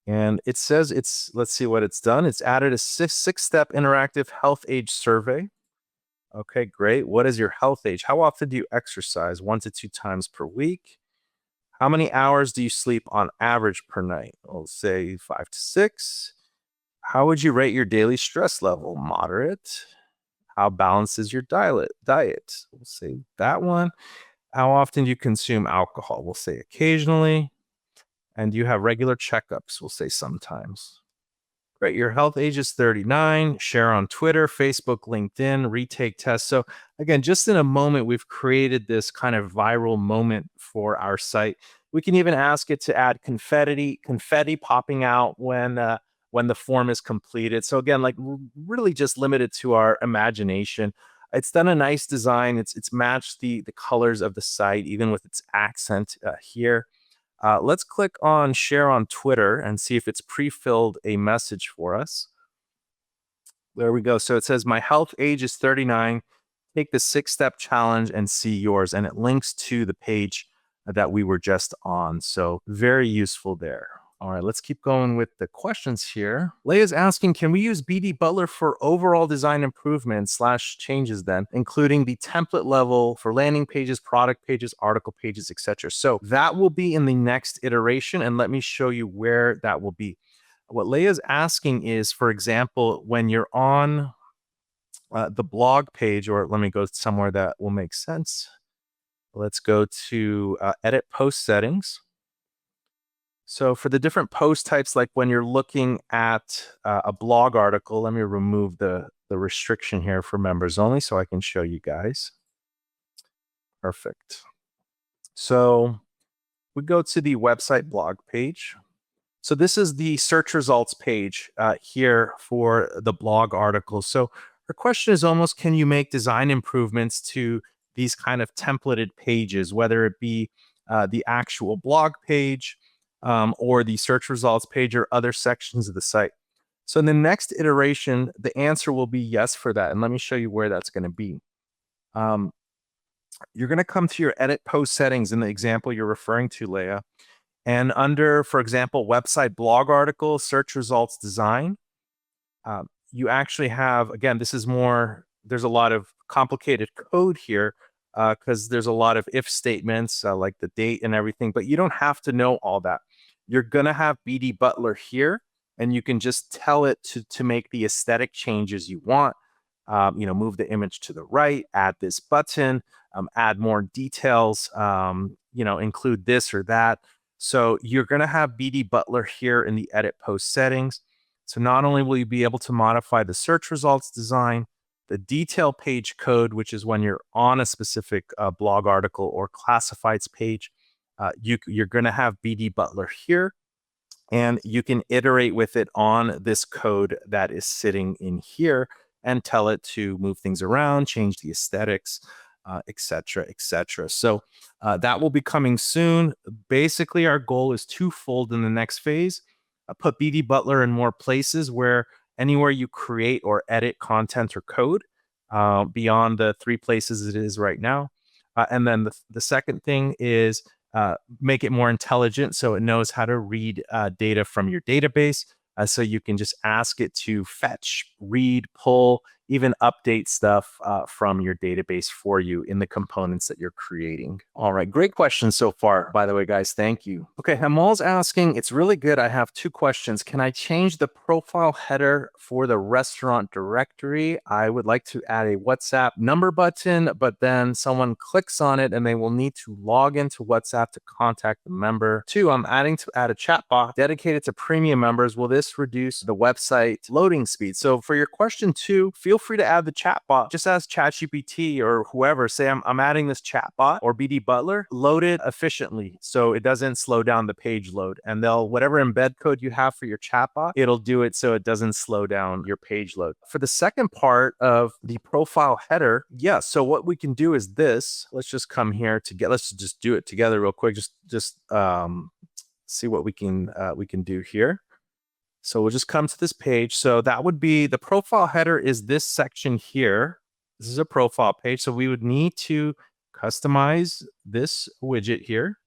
And it says let's see what it's done. It's added a six-step interactive health age survey. Okay, great. What is your health age? How often do you exercise? 1 to 2 times per week. How many hours do you sleep on average per night? We'll say 5 to 6. How would you rate your daily stress level? Moderate. How balanced is your diet? We'll say that one. How often do you consume alcohol? We'll say occasionally. And do you have regular checkups? We'll say sometimes. Great. Your health age is 39. Share on Twitter, Facebook, LinkedIn, retake tests. So again, just in a moment, we've created this kind of viral moment for our site. We can even ask it to add confetti popping out when the form is completed. So again, like really just limited to our imagination. It's done a nice design. It's matched the colors of the site, even with its accent here. Let's click on share on Twitter and see if it's pre-filled a message for us. There we go. So it says, my health age is 39. Take the 6-step challenge and see yours. And it links to the page that we were just on. So very useful there. All right, let's keep going with the questions here. Leia's asking, can we use BD Butler for overall design improvements / changes then, including the template level for landing pages, product pages, article pages, etc.? So that will be in the next iteration. And let me show you where that will be. What Leia's asking is, for example, when you're on the blog page, or let me go somewhere that will make sense. Let's go to edit post settings. So for the different post types, like when you're looking at a blog article, let me remove the restriction here for members only so I can show you guys. Perfect. So we go to the website blog page. So this is the search results page here for the blog article. So our question is almost, can you make design improvements to these kind of templated pages, whether it be the actual blog page, or the search results page or other sections of the site? So in the next iteration, the answer will be yes for that. And let me show you where that's going to be. You're going to come to your edit post settings in the example you're referring to, Leia. And under, for example, website blog article, search results design, you actually have, again, this is more, there's a lot of complicated code here because there's a lot of if statements like the date and everything, but you don't have to know all that. You're going to have BD Butler here, and you can just tell it to make the aesthetic changes you want. Move the image to the right, add this button, add more details, include this or that. So you're going to have BD Butler here in the edit post settings. So not only will you be able to modify the search results design, the detail page code, which is when you're on a specific blog article or classifieds page, you're going to have BD Butler here, and you can iterate with it on this code that is sitting in here and tell it to move things around, change the aesthetics. et cetera, et cetera. So that will be coming soon. Basically, our goal is twofold in the next phase. Put BD Butler in more places where anywhere you create or edit content or code beyond the 3 places it is right now. And then the second thing is make it more intelligent so it knows how to read data from your database. So you can just ask it to fetch, read, pull, even update stuff from your database for you in the components that you're creating. All right, great questions so far, by the way, guys. Thank you. Okay, Hamal's asking, it's really good. I have 2 questions. Can I change the profile header for the restaurant directory? I would like to add a WhatsApp number button, but then someone clicks on it and they will need to log into WhatsApp to contact the member. 2, I'm adding to add a chatbot dedicated to premium members. Will this reduce the website loading speed? So for your question 2, feel free to add the chatbot. Just ask ChatGPT or whoever, say I'm adding this chatbot or BD Butler, load it efficiently so it doesn't slow down the page load. And they'll, whatever embed code you have for your chatbot, it'll do it so it doesn't slow down your page load. For the second part of the profile header, yeah, so what we can do is this. Let's just come here to get, let's just do it together real quick. Just see what we can do here. So we'll just come to this page. So that would be the profile header is this section here. This is a profile page. So we would need to customize this widget here.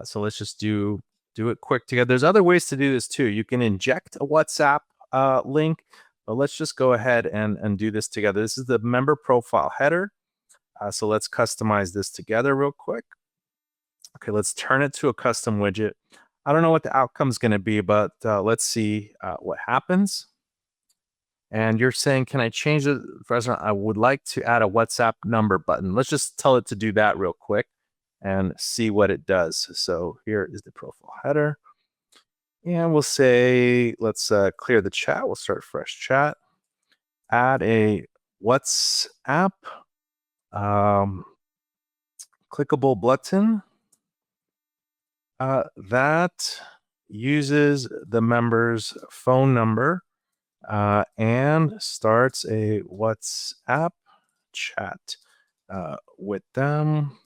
So let's just do it quick together. There's other ways to do this too. You can inject a WhatsApp link, but let's just go ahead and do this together. This is the member profile header. So let's customize this together real quick. Okay, let's turn it to a custom widget. I don't know what the outcome is going to be, but let's see what happens. And you're saying, can I change the restaurant? I would like to add a WhatsApp number button. Let's just tell it to do that real quick and see what it does. So here is the profile header. And we'll say, let's clear the chat. We'll start fresh chat. Add a WhatsApp clickable button. That uses the member's phone number and starts a WhatsApp chat with them.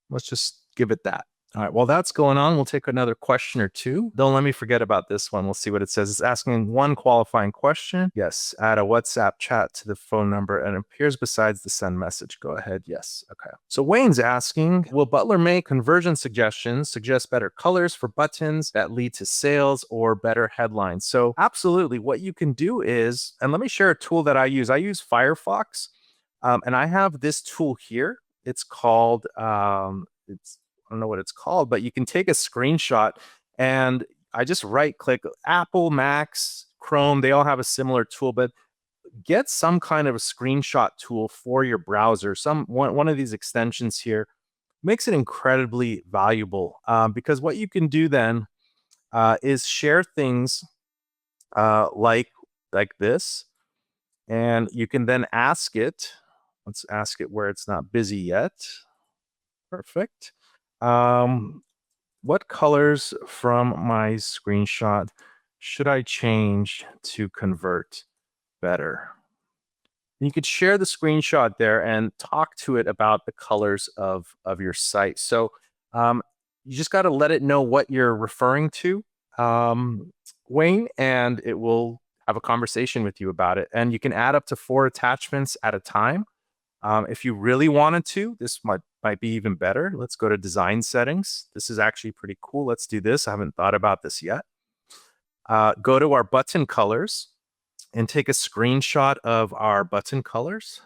Let's just give it that. All right, while that's going on, we'll take another question or 2. Don't let me forget about this one. We'll see what it says. It's asking one qualifying question. Yes, add a WhatsApp chat to the phone number and appears besides the send message. Go ahead. Yes. Okay. So Wayne's asking, will Butler make conversion suggestions, suggest better colors for buttons that lead to sales or better headlines? So absolutely. What you can do is, and let me share a tool that I use. I use Firefox, and I have this tool here. It's called, I don't know what it's called, but you can take a screenshot and I just right click Apple, Macs, Chrome. They all have a similar tool, but get some kind of a screenshot tool for your browser. One of these extensions here makes it incredibly valuable because what you can do then is share things like this, and you can then ask it. Let's ask it where it's not busy yet. Perfect. What colors from my screenshot should I change to convert better? And you could share the screenshot there and talk to it about the colors of your site. So you just got to let it know what you're referring to, Wayne, and it will have a conversation with you about it. And you can add up to 4 attachments at a time. If you really wanted to, this might be even better. Let's go to design settings. This is actually pretty cool. Let's do this. I haven't thought about this yet. Go to our button colors and take a screenshot of our button colors.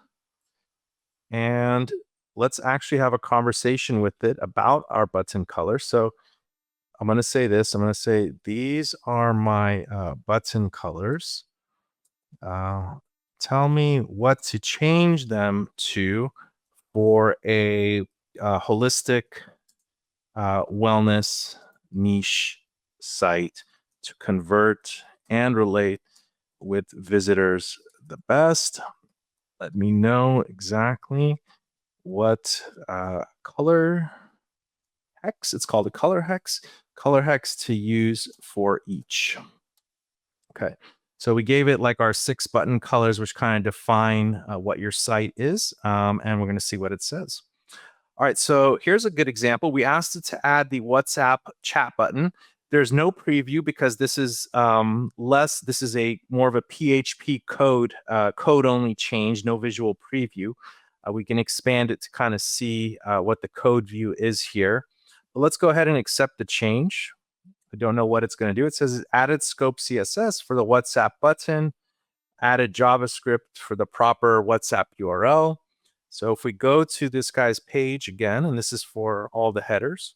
And let's actually have a conversation with it about our button colors. So I'm going to say this. I'm going to say, these are my button colors. Tell me what to change them to for a holistic wellness niche site to convert and relate with visitors the best. Let me know exactly what color hex, it's called a color hex to use for each. Okay, So we gave it like our 6 button colors, which kind of define what your site is. And we're going to see what it says. All right, so here's a good example. We asked it to add the WhatsApp chat button. There's no preview because this is this is a more of a PHP code, code only change, no visual preview. We can expand it to kind of see what the code view is here. But let's go ahead and accept the change. I don't know what it's going to do. It says added scope CSS for the WhatsApp button, added JavaScript for the proper WhatsApp URL. So if we go to this guy's page again, and this is for all the headers.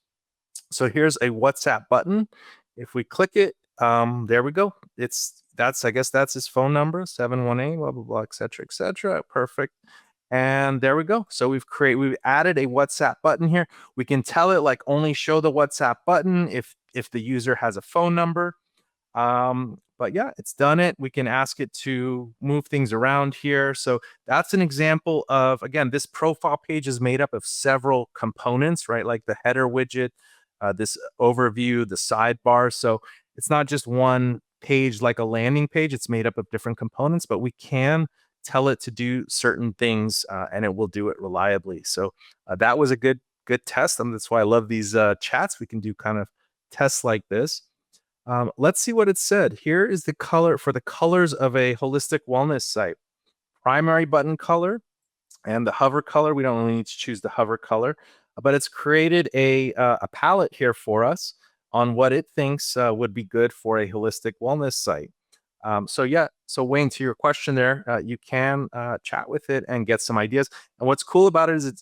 So here's a WhatsApp button. If we click it, there we go. I guess that's his phone number, 718, blah, blah, blah, et cetera, et cetera. Perfect. And there we go. So we've added a WhatsApp button here. We can tell it like only show the WhatsApp button if the user has a phone number. But yeah, it's done it. We can ask it to move things around here. So that's an example of, again, this profile page is made up of several components, right? Like the header widget, this overview, the sidebar. So it's not just one page like a landing page. It's made up of different components, but we can tell it to do certain things and it will do it reliably. So that was a good test. And that's why I love these chats. We can do kind of tests like this. Let's see what it said. Here is the color for the colors of a holistic wellness site. Primary button color and the hover color. We don't really need to choose the hover color, but it's created a palette here for us on what it thinks would be good for a holistic wellness site. So Wayne, to your question there, you can chat with it and get some ideas. And what's cool about it is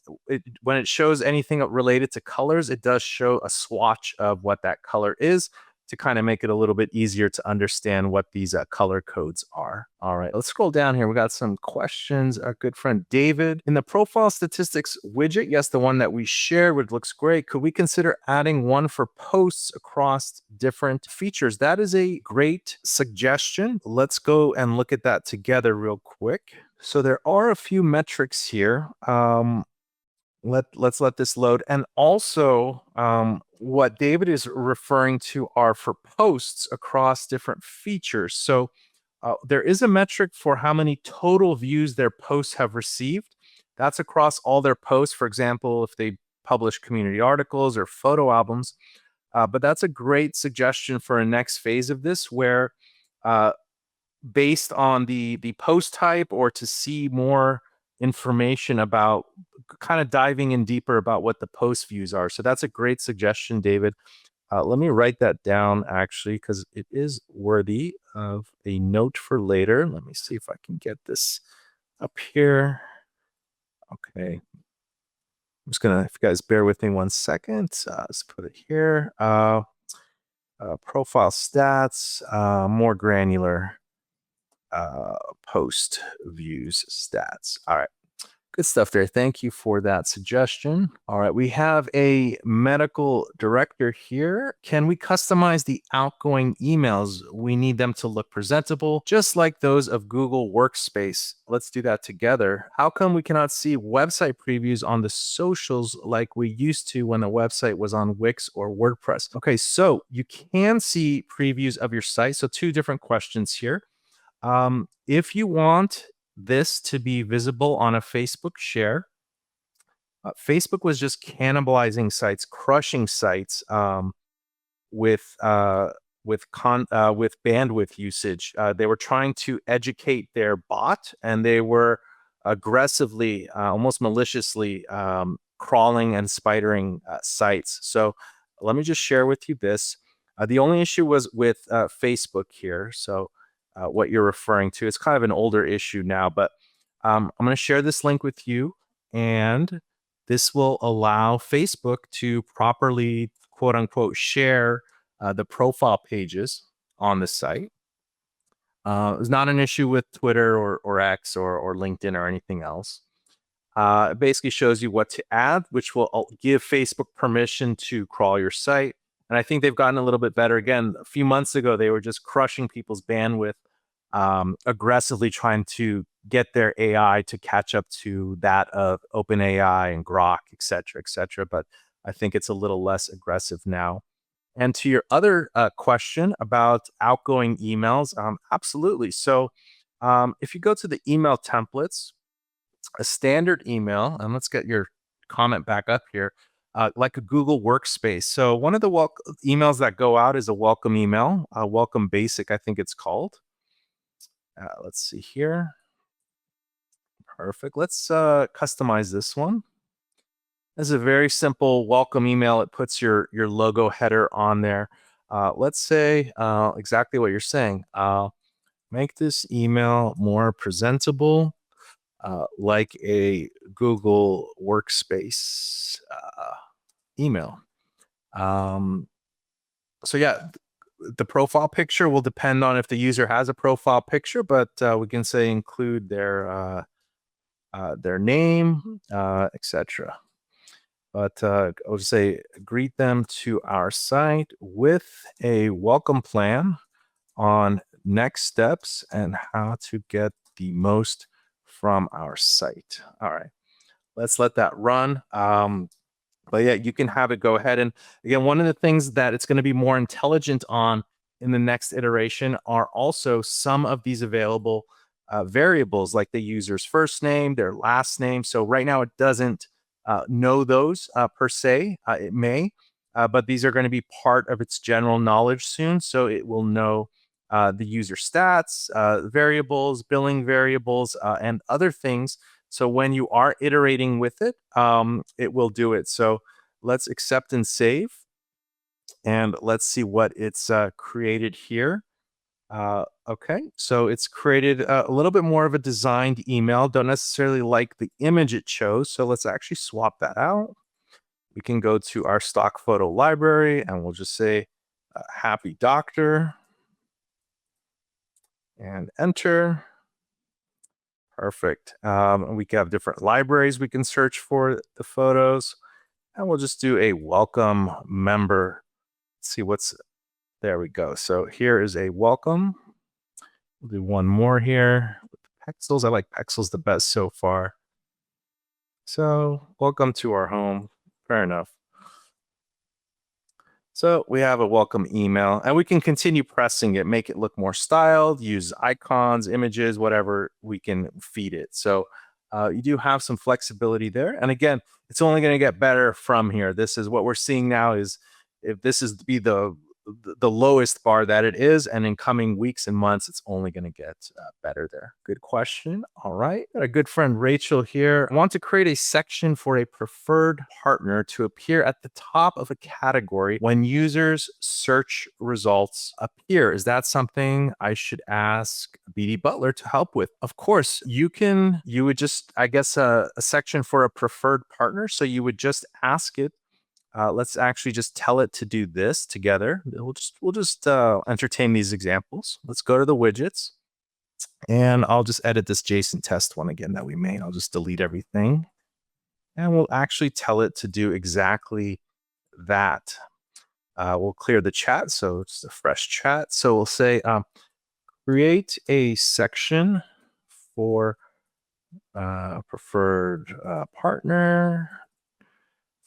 when it shows anything related to colors, it does show a swatch of what that color is, to kind of make it a little bit easier to understand what these color codes are. All right, let's scroll down here. We got some questions. Our good friend David, in the profile statistics widget, yes, the one that we shared, which looks great. Could we consider adding one for posts across different features? That is a great suggestion. Let's go and look at that together real quick. So there are a few metrics here. Let's let this load. And also, what David is referring to are for posts across different features. So there is a metric for how many total views their posts have received. That's across all their posts. For example, if they publish community articles or photo albums. But that's a great suggestion for a next phase of this, where based on the post type, or to see more information about kind of diving in deeper about what the post views are. So that's a great suggestion, David. Let me write that down actually, because it is worthy of a note for later. Let me see if I can get this up here. Okay. I'm just gonna, if you guys bear with me 1 second, let's put it here. Profile stats, more granular post views stats. All right. Good stuff there. Thank you for that suggestion. All right, we have a medical director here. Can we customize the outgoing emails? We need them to look presentable, just like those of Google Workspace. Let's do that together. How come we cannot see website previews on the socials like we used to when the website was on Wix or WordPress? Okay, so you can see previews of your site. So 2 different questions here. If you want this to be visible on a Facebook share, Facebook was just cannibalizing sites, crushing sites with bandwidth usage. They were trying to educate their bot, and they were aggressively, almost maliciously, crawling and spidering sites. So let me just share with you this. The only issue was with Facebook here. So what you're referring to, it's kind of an older issue now, but I'm going to share this link with you, and this will allow Facebook to properly, quote unquote, share the profile pages on the site. It's not an issue with Twitter or X or LinkedIn or anything else. It basically shows you what to add, which will give Facebook permission to crawl your site. And I think they've gotten a little bit better. Again, a few months ago, they were just crushing people's bandwidth, aggressively trying to get their AI to catch up to that of OpenAI and Grok, et cetera, et cetera. But I think it's a little less aggressive now. And to your other question about outgoing emails, absolutely. So if you go to the email templates, a standard email, and let's get your comment back up here, like a Google Workspace. So one of the emails that go out is a welcome email, welcome basic, I think it's called. Let's see here. Perfect. Let's customize this one. This is a very simple welcome email. It puts your logo header on there. Let's say exactly what you're saying. Make this email more presentable, like a Google Workspace email. So yeah, the profile picture will depend on if the user has a profile picture, but we can say include their name, etc. But I'll just say greet them to our site with a welcome plan on next steps and how to get the most from our site. All right, let's let that run. But yeah, you can have it go ahead. And again, one of the things that it's going to be more intelligent on in the next iteration are also some of these available variables like the user's first name, their last name. So right now it doesn't know those per se. It may, but these are going to be part of its general knowledge soon. So it will know the user stats, variables, billing variables, and other things. So when you are iterating with it, it will do it. So let's accept and save. And let's see what it's created here. Okay, so it's created a little bit more of a designed email. Don't necessarily like the image it chose. So let's actually swap that out. We can go to our stock photo library and we'll just say happy doctor and enter. Perfect. We can have different libraries we can search for the photos. And we'll just do a welcome member. Let's see what's, there we go. So here is a welcome. We'll do one more here with the pixels. I like pixels the best so far. So welcome to our home. Fair enough. So we have a welcome email and we can continue pressing it, make it look more styled, use icons, images, whatever we can feed it. So you do have some flexibility there. And again, it's only going to get better from here. This is what we're seeing now is if this is to be the lowest bar that it is, and in coming weeks and months, it's only going to get better there. Good question. All right. Got a good friend, Rachel here. I want to create a section for a preferred partner to appear at the top of a category when users' search results appear. Is that something I should ask BD Butler to help with? Of course, you would just, I guess, a section for a preferred partner. So you would just ask it. Let's actually just tell it to do this together. We'll just entertain these examples. Let's go to the widgets, and I'll just edit this JSON test one again that we made. I'll just delete everything, and we'll actually tell it to do exactly that. We'll clear the chat, so it's a fresh chat. So we'll say create a section for preferred partner.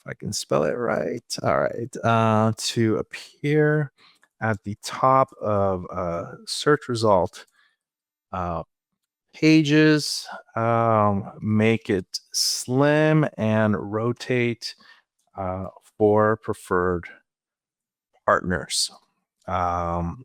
I can spell it right. All right. To appear at the top of search result pages, make it slim and rotate for preferred partners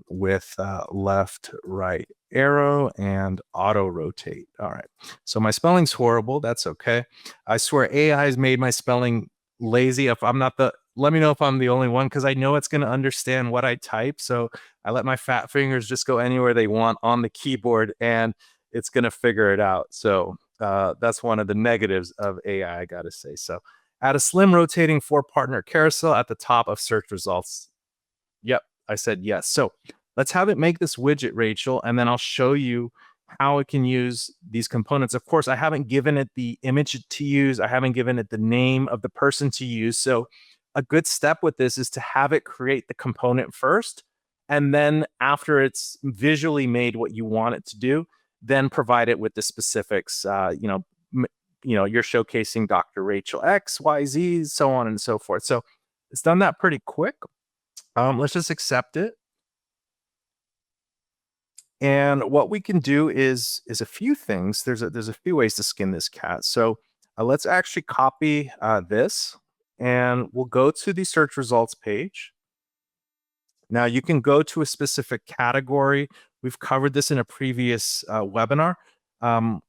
with left, right arrow and auto rotate. All right. So my spelling's horrible. That's okay. I swear AI has made my spelling lazy. If I'm not let me know if I'm the only one, because I know it's going to understand what I type. So I let my fat fingers just go anywhere they want on the keyboard and it's going to figure it out. So that's one of the negatives of AI, I got to say. So add a slim rotating four partner carousel at the top of search results. Yep, I said yes. So let's have it make this widget, Rachel, and then I'll show you how it can use these components. Of course, I haven't given it the image to use. I haven't given it the name of the person to use. So a good step with this is to have it create the component first. And then after it's visually made what you want it to do, then provide it with the specifics. You're showcasing Dr. Rachel X, Y, Z, so on and so forth. So it's done that pretty quick. Let's just accept it. And what we can do is a few things. There's a few ways to skin this cat. So let's actually copy this, and we'll go to the search results page. Now you can go to a specific category. We've covered this in a previous webinar. Um,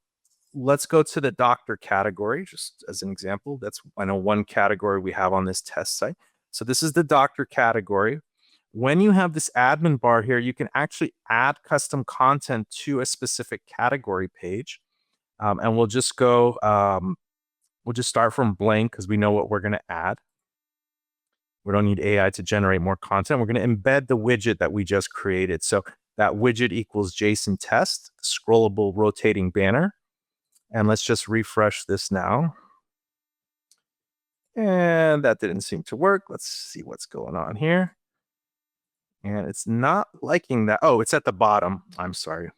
let's go to the doctor category, just as an example. That's, I know, one category we have on this test site. So this is the doctor category. When you have this admin bar here, you can actually add custom content to a specific category page. And we'll just go, we'll just start from blank because we know what we're going to add. We don't need AI to generate more content. We're going to embed the widget that we just created. So that widget equals JSON test, scrollable rotating banner. And let's just refresh this now. And that didn't seem to work. Let's see what's going on here. And it's not liking that. Oh, it's at the bottom. I'm sorry.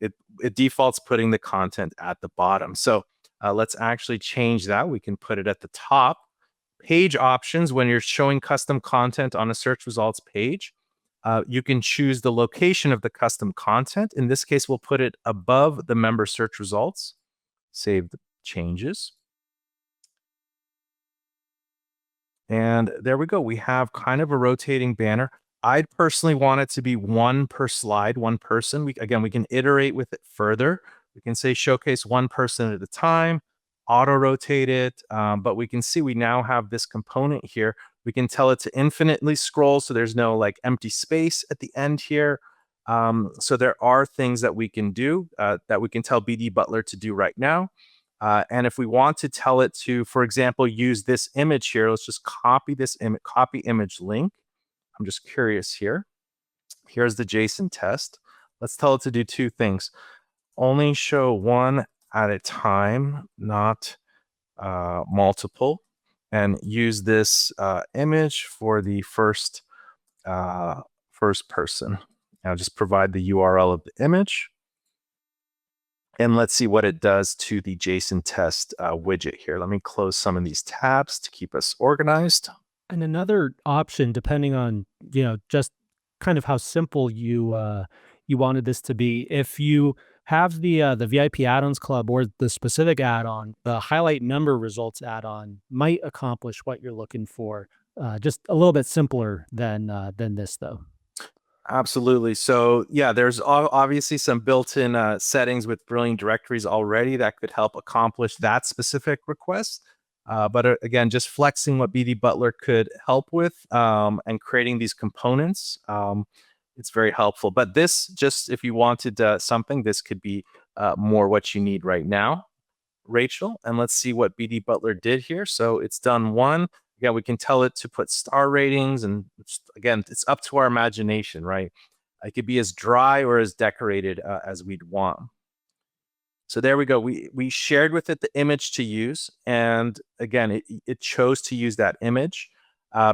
It defaults putting the content at the bottom. So let's actually change that. We can put it at the top. Page options, when you're showing custom content on a search results page, you can choose the location of the custom content. In this case, we'll put it above the member search results. Save the changes. And there we go. We have kind of a rotating banner. I'd personally want it to be one per slide, one person. We can iterate with it further. We can say showcase one person at a time, auto rotate it. But we can see we now have this component here. We can tell it to infinitely scroll, so there's no like empty space at the end here. So there are things that we can do that we can tell BD Butler to do right now. And if we want to tell it to, for example, use this image here, let's just copy this image, copy image link. I'm just curious here. Here's the JSON test. Let's tell it to do two things. Only show one at a time, not multiple. And use this image for the first person. Now just provide the URL of the image. And let's see what it does to the JSON test widget here. Let me close some of these tabs to keep us organized. And another option, depending on, just kind of how simple you wanted this to be, if you have the VIP add-ons club or the specific add-on, the highlight member results add-on might accomplish what you're looking for. Just a little bit simpler than this, though. Absolutely. So yeah, there's obviously some built-in settings with Brilliant Directories already that could help accomplish that specific request. But again, just flexing what BD Butler could help with and creating these components, it's very helpful. But this, just if you wanted something, this could be more what you need right now, Rachel. And let's see what BD Butler did here. So it's done one. Again, we can tell it to put star ratings, and again, it's up to our imagination, right? It could be as dry or as decorated as we'd want. So there we go. We shared with it the image to use, and again, it chose to use that image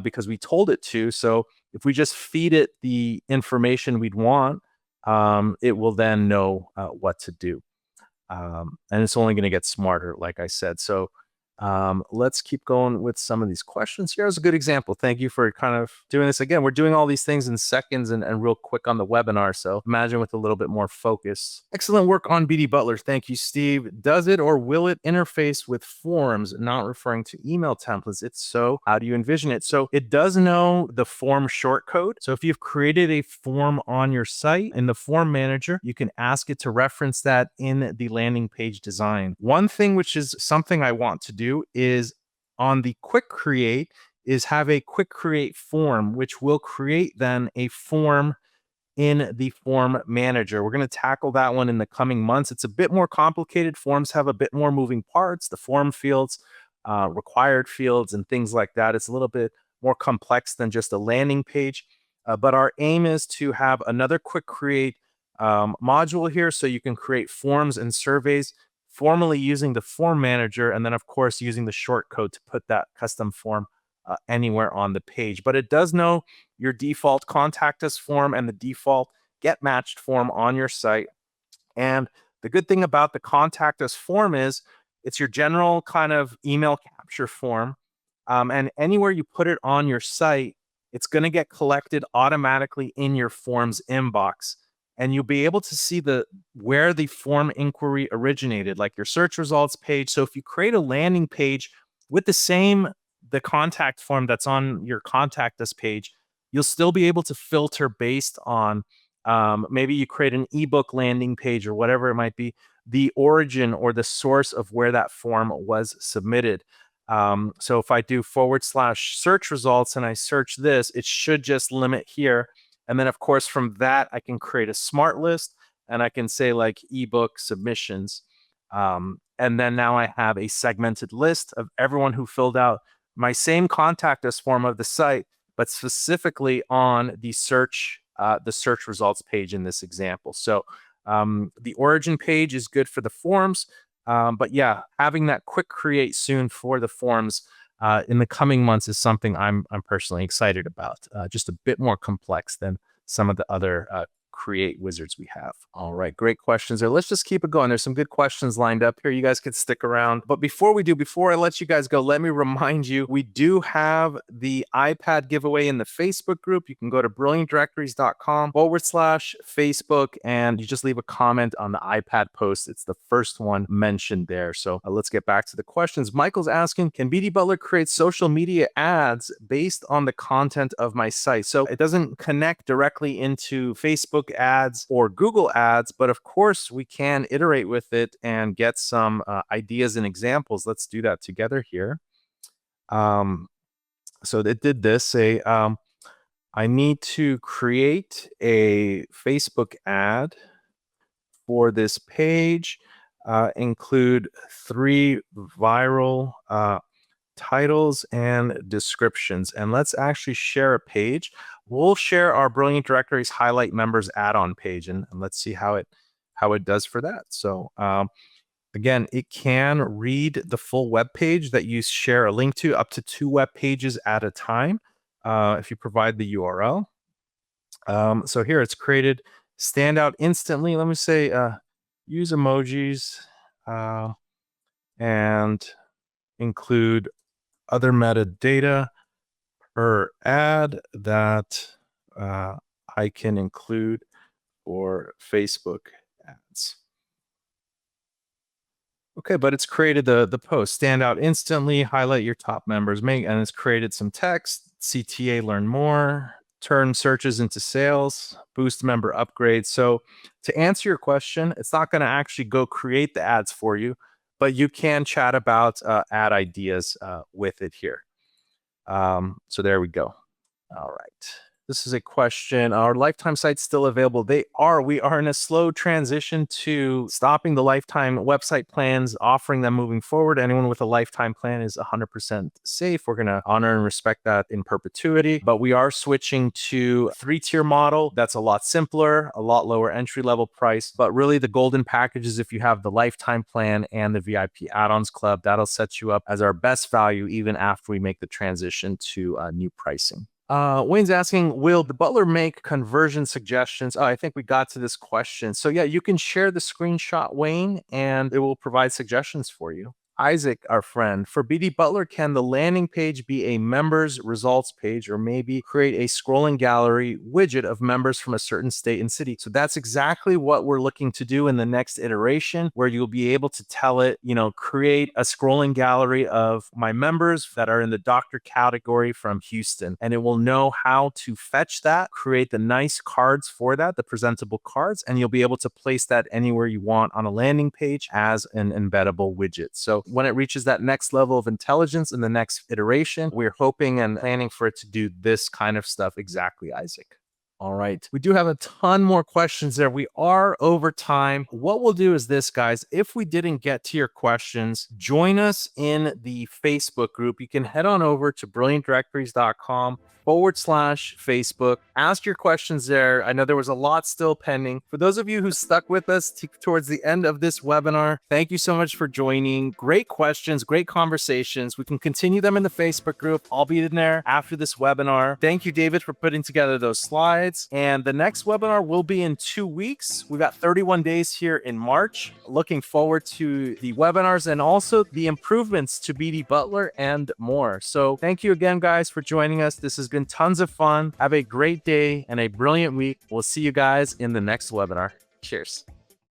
because we told it to. So if we just feed it the information we'd want, it will then know what to do. And it's only going to get smarter, like I said. So let's keep going with some of these questions. Here's a good example. Thank you for kind of doing this. Again, we're doing all these things in seconds and real quick on the webinar. So imagine with a little bit more focus. Excellent work on BD Butler. Thank you, Steve. Does it or will it interface with forms, not referring to email templates? If so, how do you envision it? So it does know the form shortcode. So if you've created a form on your site in the form manager, you can ask it to reference that in the landing page design. One thing, which is something I want to do, is on the quick create, is have a quick create form, which will create then a form in the form manager. We're going to tackle that one in the coming months. It's a bit more complicated. Forms have a bit more moving parts, the form fields, required fields, and things like that. It's a little bit more complex than just a landing page. But our aim is to have another quick create module here so you can create forms and surveys formally using the form manager, and then of course using the shortcode to put that custom form anywhere on the page. But it does know your default contact us form and the default get matched form on your site. And the good thing about the contact us form is it's your general kind of email capture form. And anywhere you put it on your site, it's going to get collected automatically in your forms inbox. And you'll be able to see where the form inquiry originated, like your search results page. So if you create a landing page with the contact form that's on your contact us page, you'll still be able to filter based on maybe you create an ebook landing page or whatever it might be, the origin or the source of where that form was submitted. So if I do / search results and I search this, it should just limit here. And then, of course, from that, I can create a smart list and I can say like ebook submissions. And then now I have a segmented list of everyone who filled out my same contact us form of the site, but specifically on the search results page in this example. So the origin page is good for the forms. But yeah, having that quick create soon for the forms in the coming months is something I'm personally excited about. Just a bit more complex than some of the other create wizards we have. All right, great questions there. Let's just keep it going. There's some good questions lined up here. You guys can stick around. But before I let you guys go, let me remind you, we do have the iPad giveaway in the Facebook group. You can go to brilliantdirectories.com /Facebook, and you just leave a comment on the iPad post. It's the first one mentioned there. So let's get back to the questions. Michael's asking, can BD Butler create social media ads based on the content of my site? So it doesn't connect directly into Facebook ads or Google ads, but of course we can iterate with it and get some ideas and examples. Let's do that together here. So it did this, say, I need to create a Facebook ad for this page, include 3 viral titles and descriptions. And let's actually share a page. We'll share our Brilliant Directories highlight members add-on page, and let's see how it does for that. So again, it can read the full web page that you share a link to, up to 2 web pages at a time, if you provide the URL. So here it's created, stand out instantly. Let me say use emojis and include other metadata per ad that I can include for Facebook ads. Okay, but it's created the post, stand out instantly, highlight your top members, and it's created some text, CTA, learn more, turn searches into sales, boost member upgrades. So to answer your question, it's not going to actually go create the ads for you, but you can chat about ad ideas with it here. So there we go. All right. This is a question. Are lifetime sites still available? They are. We are in a slow transition to stopping the lifetime website plans, offering them moving forward. Anyone with a lifetime plan is 100% safe. We're going to honor and respect that in perpetuity. But we are switching to a 3-tier model. That's a lot simpler, a lot lower entry-level price. But really, the golden package is if you have the lifetime plan and the VIP add-ons club, that'll set you up as our best value even after we make the transition to new pricing. Wayne's asking, will the Butler make conversion suggestions? Oh, I think we got to this question. So yeah, you can share the screenshot, Wayne, and it will provide suggestions for you. Isaac, our friend, for BD Butler, can the landing page be a members results page, or maybe create a scrolling gallery widget of members from a certain state and city? So that's exactly what we're looking to do in the next iteration, where you'll be able to tell it, create a scrolling gallery of my members that are in the doctor category from Houston. And it will know how to fetch that, create the nice cards for that, the presentable cards, and you'll be able to place that anywhere you want on a landing page as an embeddable widget. So when it reaches that next level of intelligence in the next iteration, we're hoping and planning for it to do this kind of stuff exactly, Isaac. All right. We do have a ton more questions there. We are over time. What we'll do is this, guys. If we didn't get to your questions, join us in the Facebook group. You can head on over to brilliantdirectories.com /Facebook. Ask your questions there. I know there was a lot still pending. For those of you who stuck with us towards the end of this webinar, thank you so much for joining. Great questions, great conversations. We can continue them in the Facebook group. I'll be in there after this webinar. Thank you, David, for putting together those slides. insights. And the next webinar will be in 2 weeks. We've got 31 days here in March. Looking forward to the webinars and also the improvements to BD Butler and more. So thank you again, guys, for joining us. This has been tons of fun. Have a great day and a brilliant week. We'll see you guys in the next webinar. Cheers.